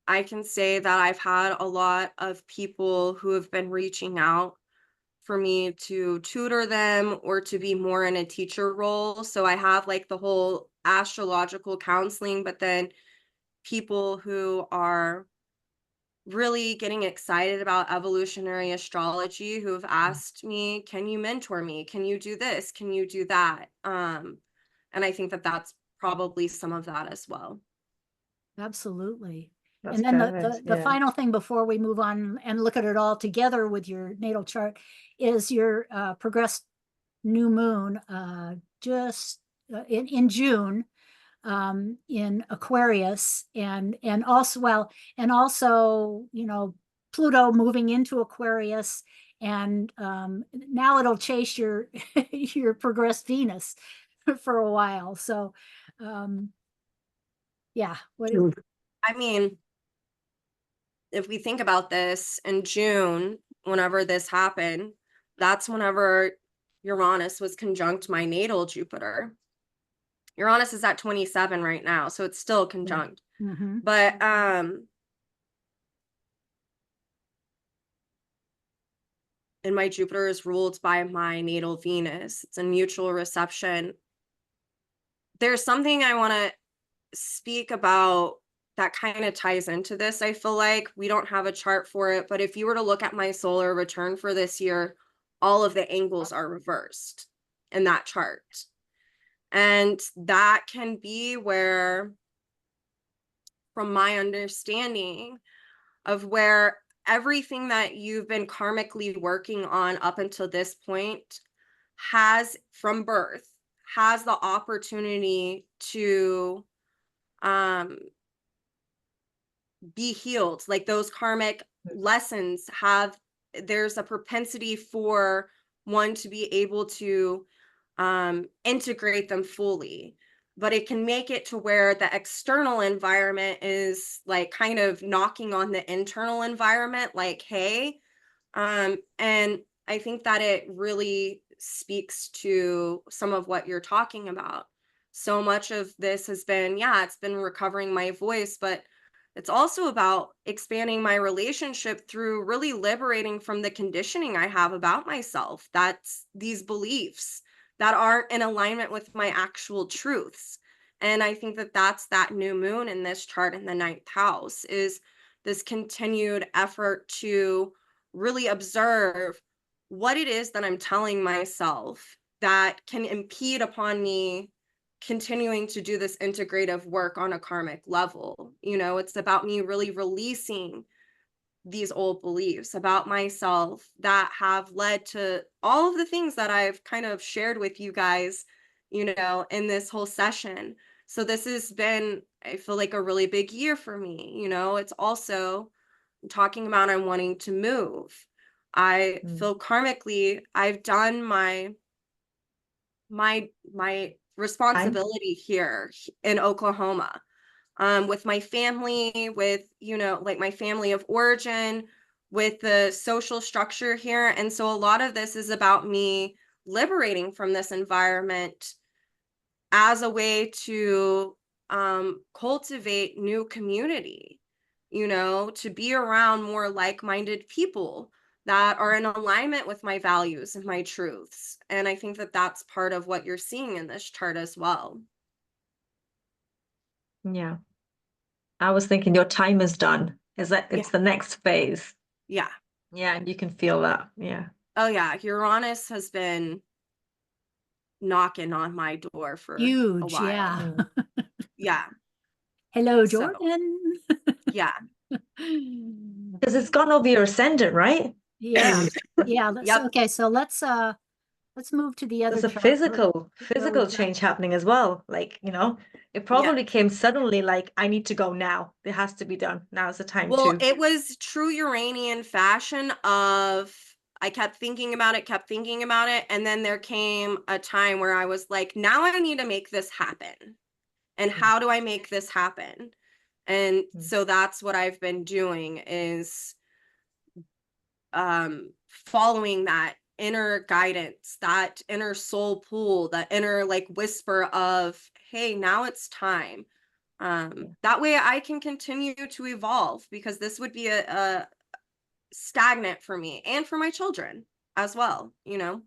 I can say that I've had a lot of people who have been reaching out for me to tutor them or to be more in a teacher role. So I have like the whole astrological counseling, but then people who are really getting excited about evolutionary astrology who have asked me, can you mentor me? Can you do this? Can you do that? And I think that that's probably some of that as well. Absolutely. That's And then perfect, the yeah. final thing before we move on and look at it all together with your natal chart is your progressed new moon just in June in Aquarius, and also Pluto moving into Aquarius, and now it'll chase your your progressed Venus for a while. So yeah, I mean, if we think about this in June, whenever this happened, that's whenever Uranus was conjunct my natal Jupiter. Uranus is at 27 right now, so it's still conjunct. Mm-hmm. But and my Jupiter is ruled by my natal Venus. It's a mutual reception. There's something I want to speak about that kind of ties into this. I feel like we don't have a chart for it, but if you were to look at my solar return for this year, all of the angles are reversed in that chart. And that can be where, from my understanding of where everything that you've been karmically working on up until this point has, from birth, has the opportunity to be healed. Like those karmic lessons there's a propensity for one to be able to integrate them fully, but it can make it to where the external environment is like kind of knocking on the internal environment, like, hey, and I think that it really speaks to some of what you're talking about. So much of this has been, it's been recovering my voice, but it's also about expanding my relationship through really liberating from the conditioning I have about myself. That's these beliefs that aren't in alignment with my actual truths. And I think that that's that new moon in this chart in the 9th house, is this continued effort to really observe what it is that I'm telling myself that can impede upon me continuing to do this integrative work on a karmic level. It's about me really releasing these old beliefs about myself that have led to all of the things that I've kind of shared with you guys, in this whole session. So this has been, I feel like, a really big year for me. It's also talking about I'm wanting to move. I feel karmically I've done my responsibility here in Oklahoma, with my family, with, you know, like my family of origin, with the social structure here. And so a lot of this is about me liberating from this environment as a way to cultivate new community, you know, to be around more like-minded people that are in alignment with my values and my truths. And I think that that's part of what you're seeing in this chart as well. Yeah. I was thinking your time is done. Is that it's the next phase? Yeah. Yeah, and you can feel that. Yeah. Oh yeah, Uranus has been knocking on my door for a Huge, while. yeah. Yeah. Hello, So, Jordyn. yeah. Because it's gone over your ascendant, right? Yeah, yeah. Yep. Okay, so let's move to the other There's a chart where we've got- change happening as well. Like, you know, it probably came suddenly like, I need to go now. It has to be done. Now's the time Well, to. it was true Uranian fashion of I kept thinking about it, and then there came a time where I was like, now I need to make this happen. And how do I make this happen? And so that's what I've been doing is following that inner guidance, that inner soul pool, that inner like whisper of, hey, now it's time. That way I can continue to evolve, because this would be a stagnant for me and for my children as well, you know.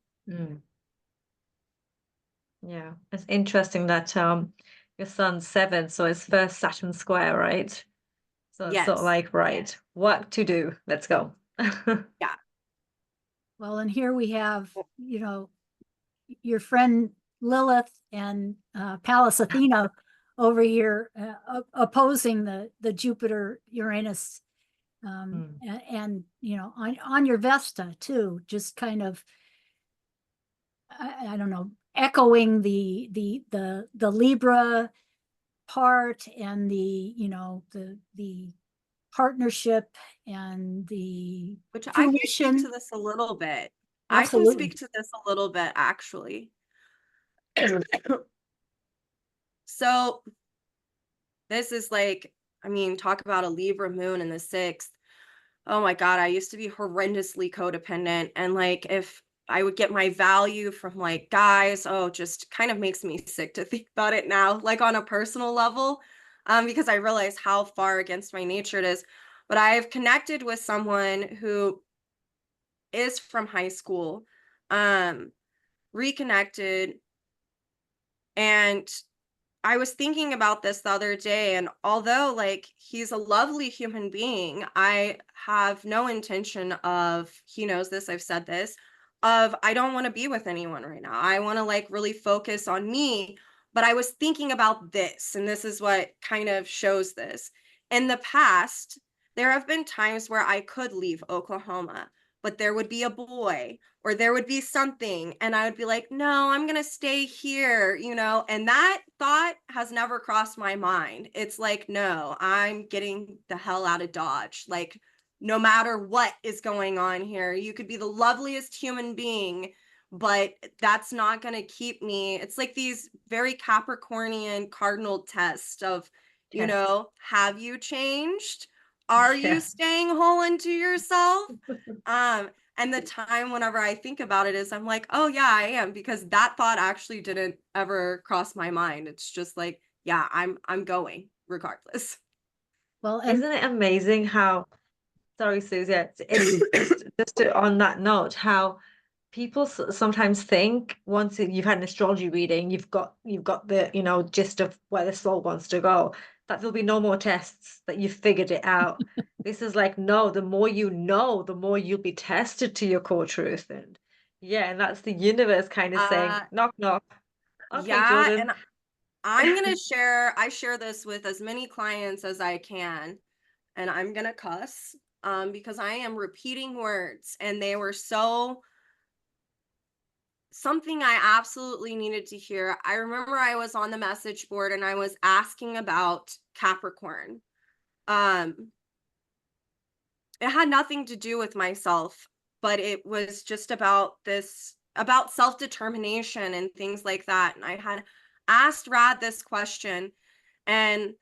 Yeah, it's interesting that your son's 7, so his first Saturn square, right? So it's sort of Yes. like, right, what to do? Let's go. Yeah. Well, and here we have, you know, your friend Lilith and Pallas Athena over here opposing the Jupiter Uranus, and you know, on your Vesta too, just kind of I don't know, echoing the Libra part and the, you know, the partnership and the Which I can speak fruition. to this a little bit. I can Absolutely. speak to this a little bit, actually. So this is like, I mean, talk about a Libra moon in the 6th. Oh my God, I used to be horrendously codependent. And like, if I would get my value from like guys, oh, just kind of makes me sick to think about it now, like on a personal level, because I realize how far against my nature it is. But I've connected with someone who is from high school, reconnected, and I was thinking about this the other day, and although like he's a lovely human being, I have no intention of, he knows this, I've said this, of I don't want to be with anyone right now. I want to like really focus on me. But I was thinking about this, and this is what kind of shows this. In the past, there have been times where I could leave Oklahoma, but there would be a boy or there would be something, and I would be like, no, I'm going to stay here, you know, and that thought has never crossed my mind. It's like, no, I'm getting the hell out of Dodge. Like, no matter what is going on here, you could be the loveliest human being, but that's not going to keep me. It's like these very Capricornian cardinal tests of, you know, have you changed? Are you staying whole into yourself? And the time whenever I think about it is I'm like, oh yeah, I am, because that thought actually didn't ever cross my mind. It's just like, yeah, I'm going regardless. Well, and Isn't it amazing how, sorry, Susie, it's just on that note, how people sometimes think once you've had an astrology reading, you've got the, you know, gist of where the soul wants to go, that there'll be no more tests, that you've figured it out. This is like, no, the more you know, the more you'll be tested to your core truth. And yeah, and that's the universe kind of saying, knock, knock. Okay, Yeah, Jordyn. and I'm gonna I share this with as many clients as I can, and I'm gonna cuss because I am repeating words, and they were so something I absolutely needed to hear. I remember I was on the message board and I was asking about Capricorn. It had nothing to do with myself, but it was just about about self-determination and things like that. And I had asked Rad this question, and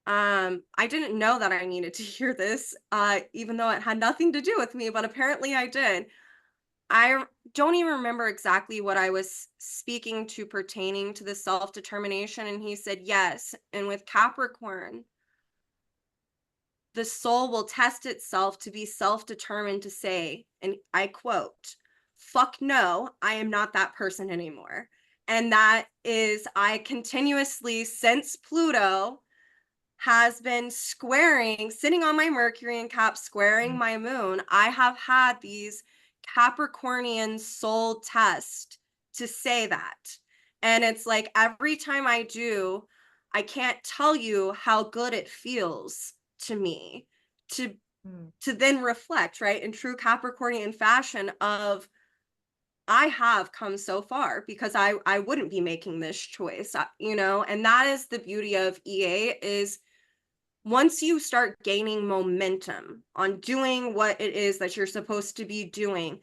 I didn't know that I needed to hear this, even though it had nothing to do with me, but apparently I did. I don't even remember exactly what I was speaking to pertaining to the self-determination. And he said, yes. And with Capricorn, the soul will test itself to be self-determined to say, and I quote, fuck no, I am not that person anymore. And that is, I continuously, since Pluto has been sitting on my Mercury in Cap, squaring my moon, I have had these Capricornian soul tests to say that. And it's like every time I do, I can't tell you how good it feels to me to then reflect, right, in true Capricornian fashion of I have come so far because I wouldn't be making this choice, and that is the beauty of EA is once you start gaining momentum on doing what it is that you're supposed to be doing,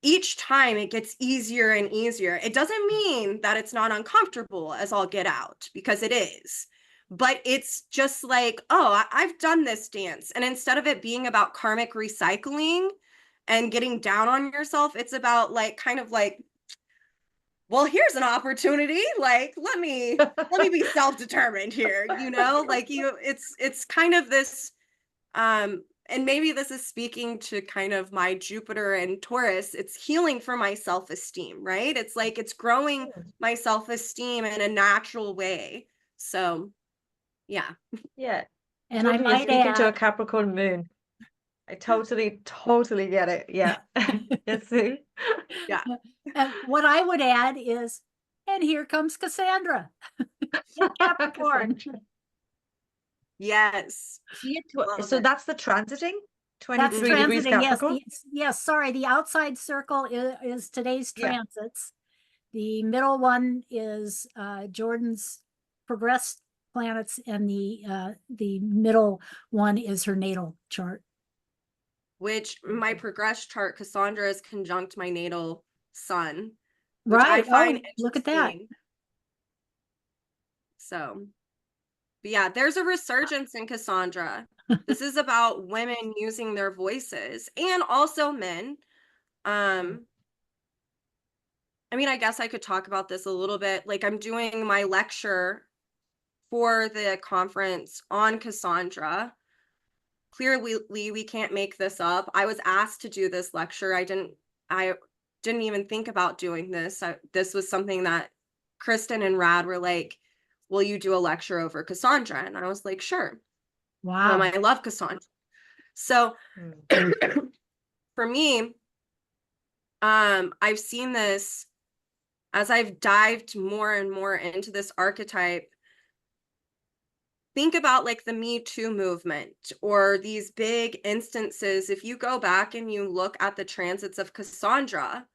each time it gets easier and easier. It doesn't mean that it's not uncomfortable as all get out, because it is. But it's just like, oh, I've done this dance. And instead of it being about karmic recycling and getting down on yourself, it's about like kind of like, well, here's an opportunity. Like, let me be self-determined here, like it's kind of this, and maybe this is speaking to kind of my Jupiter and Taurus. It's healing for my self-esteem, right? It's like it's growing my self-esteem in a natural way. So, yeah. Yeah. And I Jordyn, you're might speaking to a add, Capricorn moon. I totally get it. Yeah. Yes, Sue. Yeah. and what I would add is, and here comes Cassandra in Capricorn. Yes. So that's the transiting? That's 23 degrees transiting, yes, Capricorn? yes, sorry, the outside circle is today's Yeah. transits. The middle one is Jordyn's progressed planets, and the middle one is her natal chart. Which my progressed chart, Cassandra is conjunct my natal sun, which Right. I find look at that. interesting. So, but yeah, there's a resurgence in Cassandra. This is about women using their voices, and also men. I mean, I guess I could talk about this a little bit. Like, I'm doing my lecture for the conference on Cassandra. Clearly, we can't make this up. I was asked to do this lecture. I didn't even think about doing this. This was something that Kristen and Rad were like, will you do a lecture over Cassandra? And I was like, sure. Wow. I love Cassandra. So for me, I've seen this as I've dived more and more into this archetype. Think about like the Me Too movement or these big instances. If you go back and you look at the transits of Cassandra,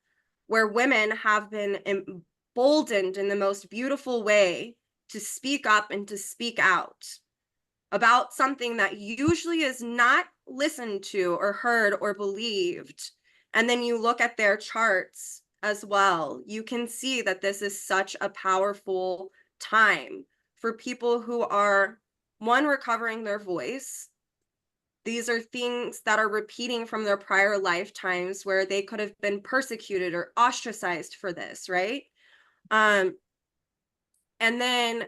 where women have been emboldened in the most beautiful way to speak up and to speak out about something that usually is not listened to or heard or believed. And then you look at their charts as well, you can see that this is such a powerful time for people who are, one, recovering their voice. These are things that are repeating from their prior lifetimes where they could have been persecuted or ostracized for this, right? And then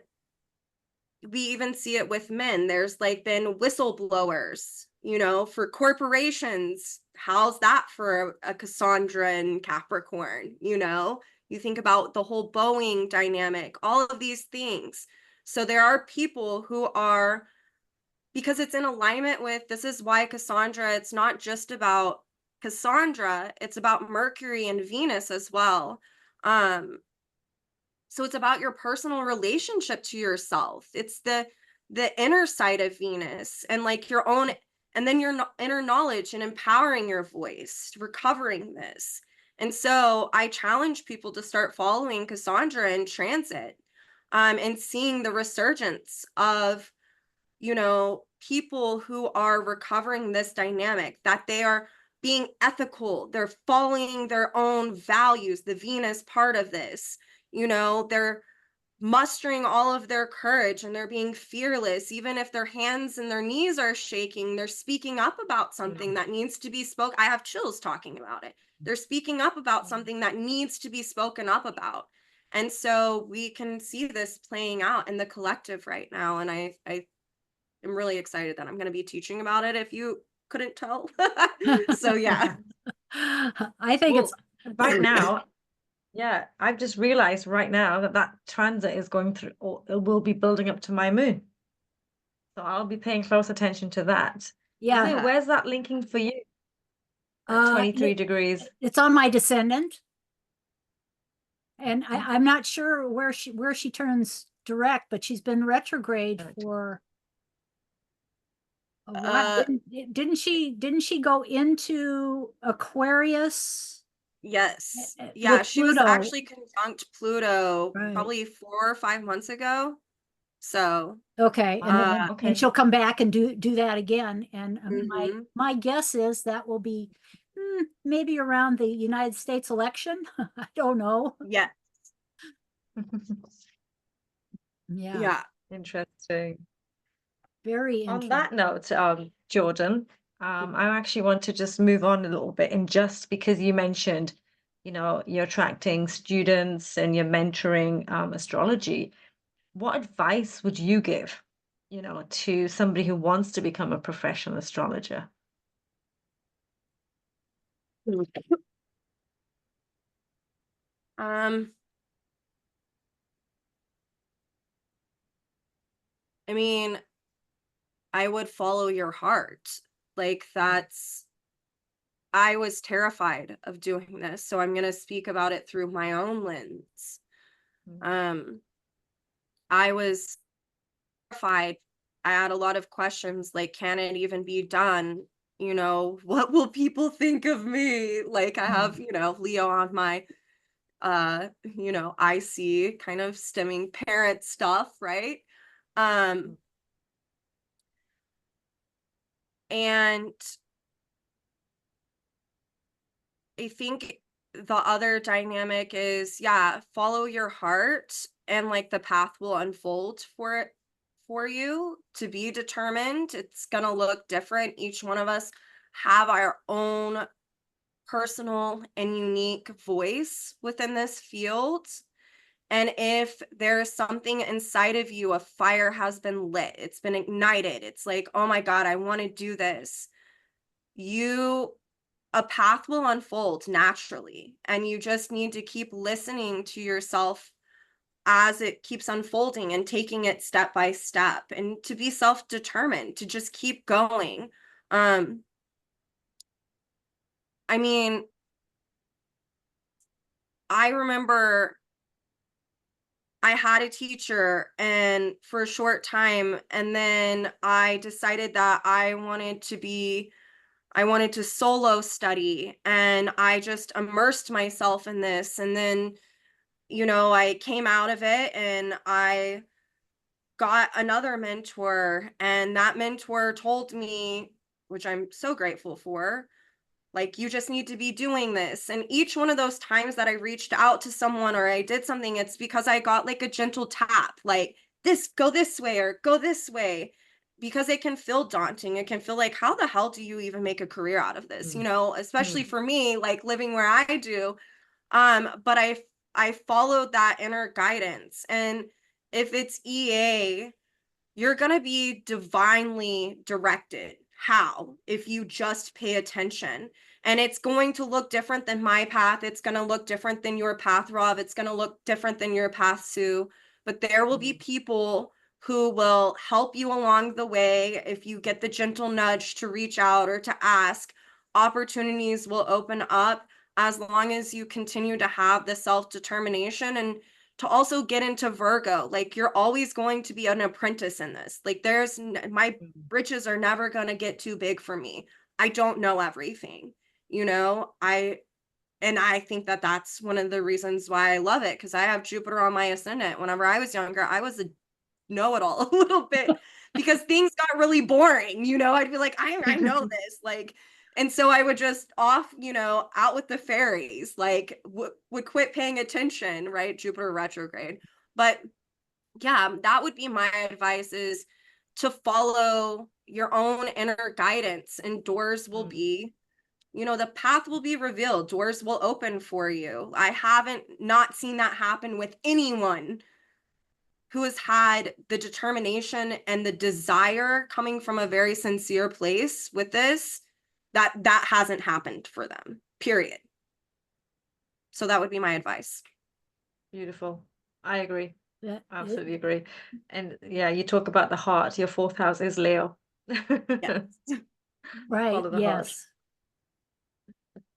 we even see it with men. There's like been whistleblowers, for corporations. How's that for a Cassandra and Capricorn? You think about the whole Boeing dynamic, all of these things. So there are people who are, because it's in alignment with, this is why Cassandra, it's not just about Cassandra, it's about Mercury and Venus as well. So it's about your personal relationship to yourself. It's the inner side of Venus, and like your own, and then your inner knowledge and empowering your voice, recovering this. And so I challenge people to start following Cassandra in transit, and seeing the resurgence of, people who are recovering this dynamic, that they are being ethical. They're following their own values, the Venus part of this. You know, they're mustering all of their courage and they're being fearless. Even if their hands and their knees are shaking, they're speaking up about something that needs to be spoke. I have chills talking about it. They're speaking up about something that needs to be spoken up about. And so we can see this playing out in the collective right now. And I am really excited that I'm going to be teaching about it, if you couldn't tell. So yeah. I think it's right now. Yeah, I've just realized right now that that transit is going through, or it will be building up to my moon. So I'll be paying close attention to that. yeah. So where's that linking for you? At Uh, 23 it- degrees. It's on my descendant. And I'm not sure where she turns direct, but she's been retrograde for a while. Didn't she go into Aquarius? Yes. with Yeah, she was Pluto? actually conjunct Pluto Right. probably 4 or 5 months ago. So Okay, and then Okay. and she'll come back and do that again. And I mean, mhm. my guess is that will be maybe around the United States election. I don't know. Yeah. Yeah, Yeah. Interesting. very On interesting. that note, Jordyn, I actually want to just move on a little bit, and just because you mentioned, you know, you're attracting students and you're mentoring astrology, what advice would you give, you know, to somebody who wants to become a professional astrologer? I mean, I would follow your heart. Like I was terrified of doing this, so I'm going to speak about it through my own lens. Mm. I was terrified. I had a lot of questions like, can it even be done? You know, what will people think of me? Like I have, you know, Leo on my you know, I see kind of stemming parent stuff, right? And I think the other dynamic is, yeah, follow your heart and like the path will unfold for it for you to be determined. It's going to look different. Each one of us have our own personal and unique voice within this field. And if there's something inside of you, a fire has been lit, it's been ignited. It's like, oh my God, I want to do this. A path will unfold naturally, and you just need to keep listening to yourself as it keeps unfolding and taking it step by step, and to be self-determined, to just keep going. I mean, I remember I had a teacher and for a short time, and then I decided that I wanted to solo study, and I just immersed myself in this. And then, you know, I came out of it and I got another mentor, and that mentor told me, which I'm so grateful for, like, you just need to be doing this. And each one of those times that I reached out to someone or I did something, it's because I got like a gentle tap, like, this, go this way or go this way, because it can feel daunting. It can feel like, how the hell do you even make a career out of this? You know, especially for me, like living where I do. But I followed that inner guidance. And if it's EA, you're going to be divinely directed. How? If you just pay attention. And it's going to look different than my path. It's going to look different than your path, Rob. It's going to look different than your path, Sue. But there will be people who will help you along the way. If you get the gentle nudge to reach out or to ask, opportunities will open up, as long as you continue to have the self-determination and to also get into Virgo. Like, you're always going to be an apprentice in this. Like, my britches are never going to get too big for me. I don't know everything, you know. And I think that that's one of the reasons why I love it, because I have Jupiter on my ascendant. Whenever I was younger, I was a know-it-all a little bit, because things got really boring, you know. I'd be like, I know this, like, And so I would just off, out with the fairies, like would quit paying attention, right? Jupiter retrograde. But yeah, that would be my advice, is to follow your own inner guidance, and doors will be, the path will be revealed. Doors will open for you. I haven't not seen that happen with anyone who has had the determination and the desire coming from a very sincere place with this, that hasn't happened for them, period. So that would be my advice. Beautiful. I agree. That- Absolutely agree. And yeah, you talk about the heart. Your fourth house is Leo. Yes. Right, Follow the heart. yes.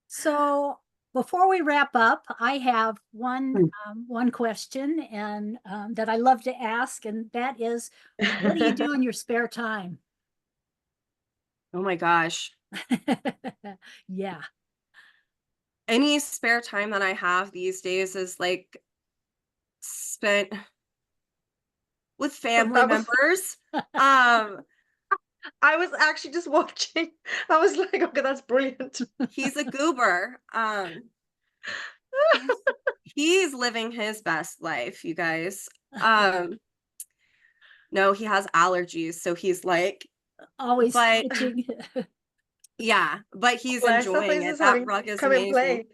So before we wrap up, I have one question, and that I love to ask, and that is, what do you do in your spare time? Oh my gosh. Yeah. Any spare time that I have these days is like spent with family That was- members. I was actually just watching. I was like, okay, that's brilliant. He's a goober. He's living his best life, you guys. No, he has allergies, so he's like, Always but itching. yeah, but he's Bless, enjoying this it. is That having rug is come and amazing.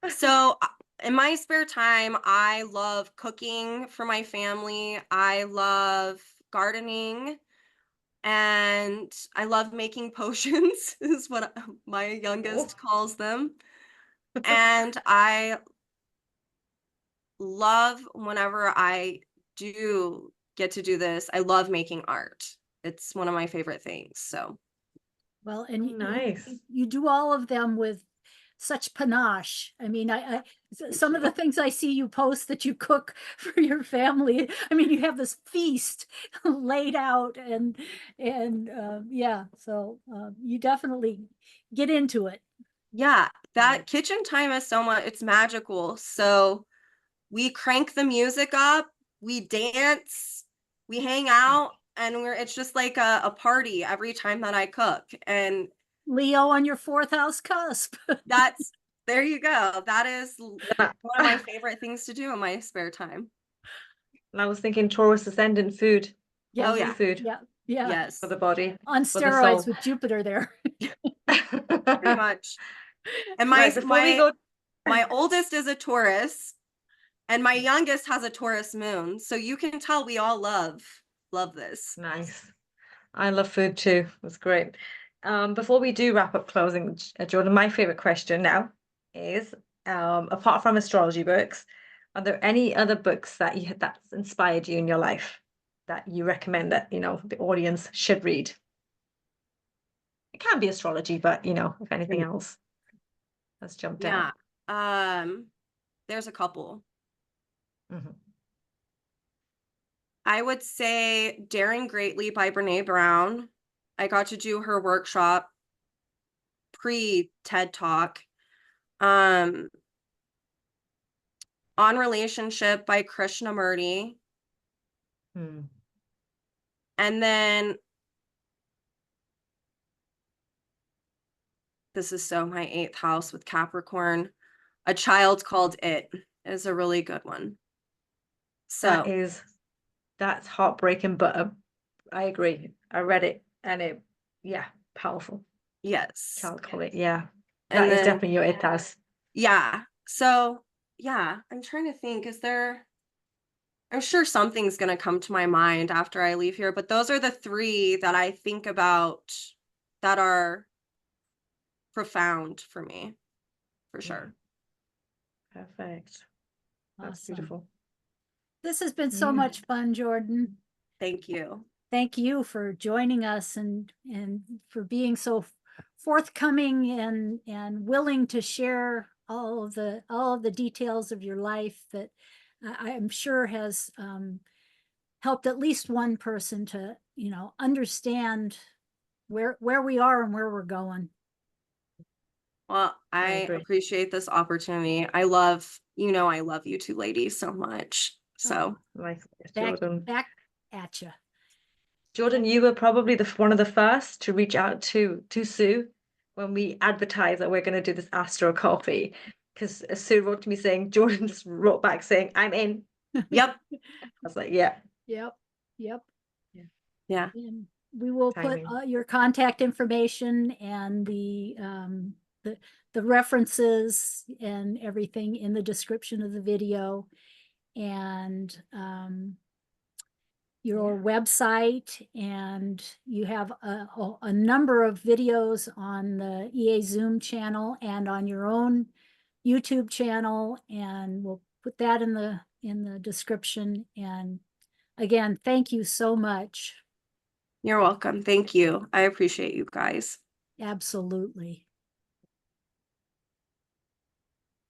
play. So in my spare time, I love cooking for my family. I love gardening, and I love making potions, is what my youngest calls them. And I love, whenever I do get to do this, I love making art. It's one of my favorite things. So Well, and Nice. you do all of them with such panache. I mean, some of the things I see you post that you cook for your family. I mean, you have this feast laid out, and yeah. So you definitely get into it. yeah, that kitchen time is so much, it's magical. So we crank the music up, we dance, we hang out, and it's just like a party every time that I cook. And Leo on your fourth house cusp. there you go. That is one of my favorite things to do in my spare time. And I was thinking Taurus ascendant food. Yeah, Oh, yeah. Food Yeah, yeah. Yes, for the body. On for the steroids soul. with Jupiter there. pretty much. And Right, before we go, my oldest is a Taurus, and my youngest has a Taurus moon. So you can tell we all love this. nice. I love food too. It's great. Before we do wrap up closing, Jordyn, my favorite question now is, apart from astrology books, are there any other books that's inspired you in your life that you recommend that, the audience should read? It can be astrology, but if anything else has jumped out. There's a couple. Mhm. I would say Daring Greatly by Brene Brown. I got to do her workshop pre-TED Talk. On Relationship by Krishnamurti. Hmm. And then this is so my 8th house with Capricorn. A Child Called It is a really good one. So that's heartbreaking, but I agree. I read it and powerful. yes. Child Called It, yeah. And That is then, definitely your 8th house. yeah. So yeah, I'm trying to think, I'm sure something's going to come to my mind after I leave here, but those are the 3 that I think about that are profound for me, for sure. Perfect. That's Awesome. beautiful. This has been so Yeah. much fun, Jordyn. Thank you. Thank you for joining us and for being so forthcoming and willing to share all of the details of your life that I am sure has helped at least one person to understand where we are and where we're going. Well, I agree. appreciate this opportunity. I love you 2 ladies so much. So Likewise, Back Jordyn. at you. Jordyn, you were probably one of the first to reach out to Sue when we advertise that we're going to do this Astro coffee, because Sue wrote to me saying, Jordyn just wrote back saying, I'm in. Yep. I was like, yeah. Yep. Yep. Yeah. And we will Timing. put your contact information and the references and everything in the description of the video, and your website, and you have a number of videos on the EA Zoom channel and on your own YouTube channel, and we'll put that in the description. And again, thank you so much. You're welcome. Thank you. I appreciate you guys. Absolutely.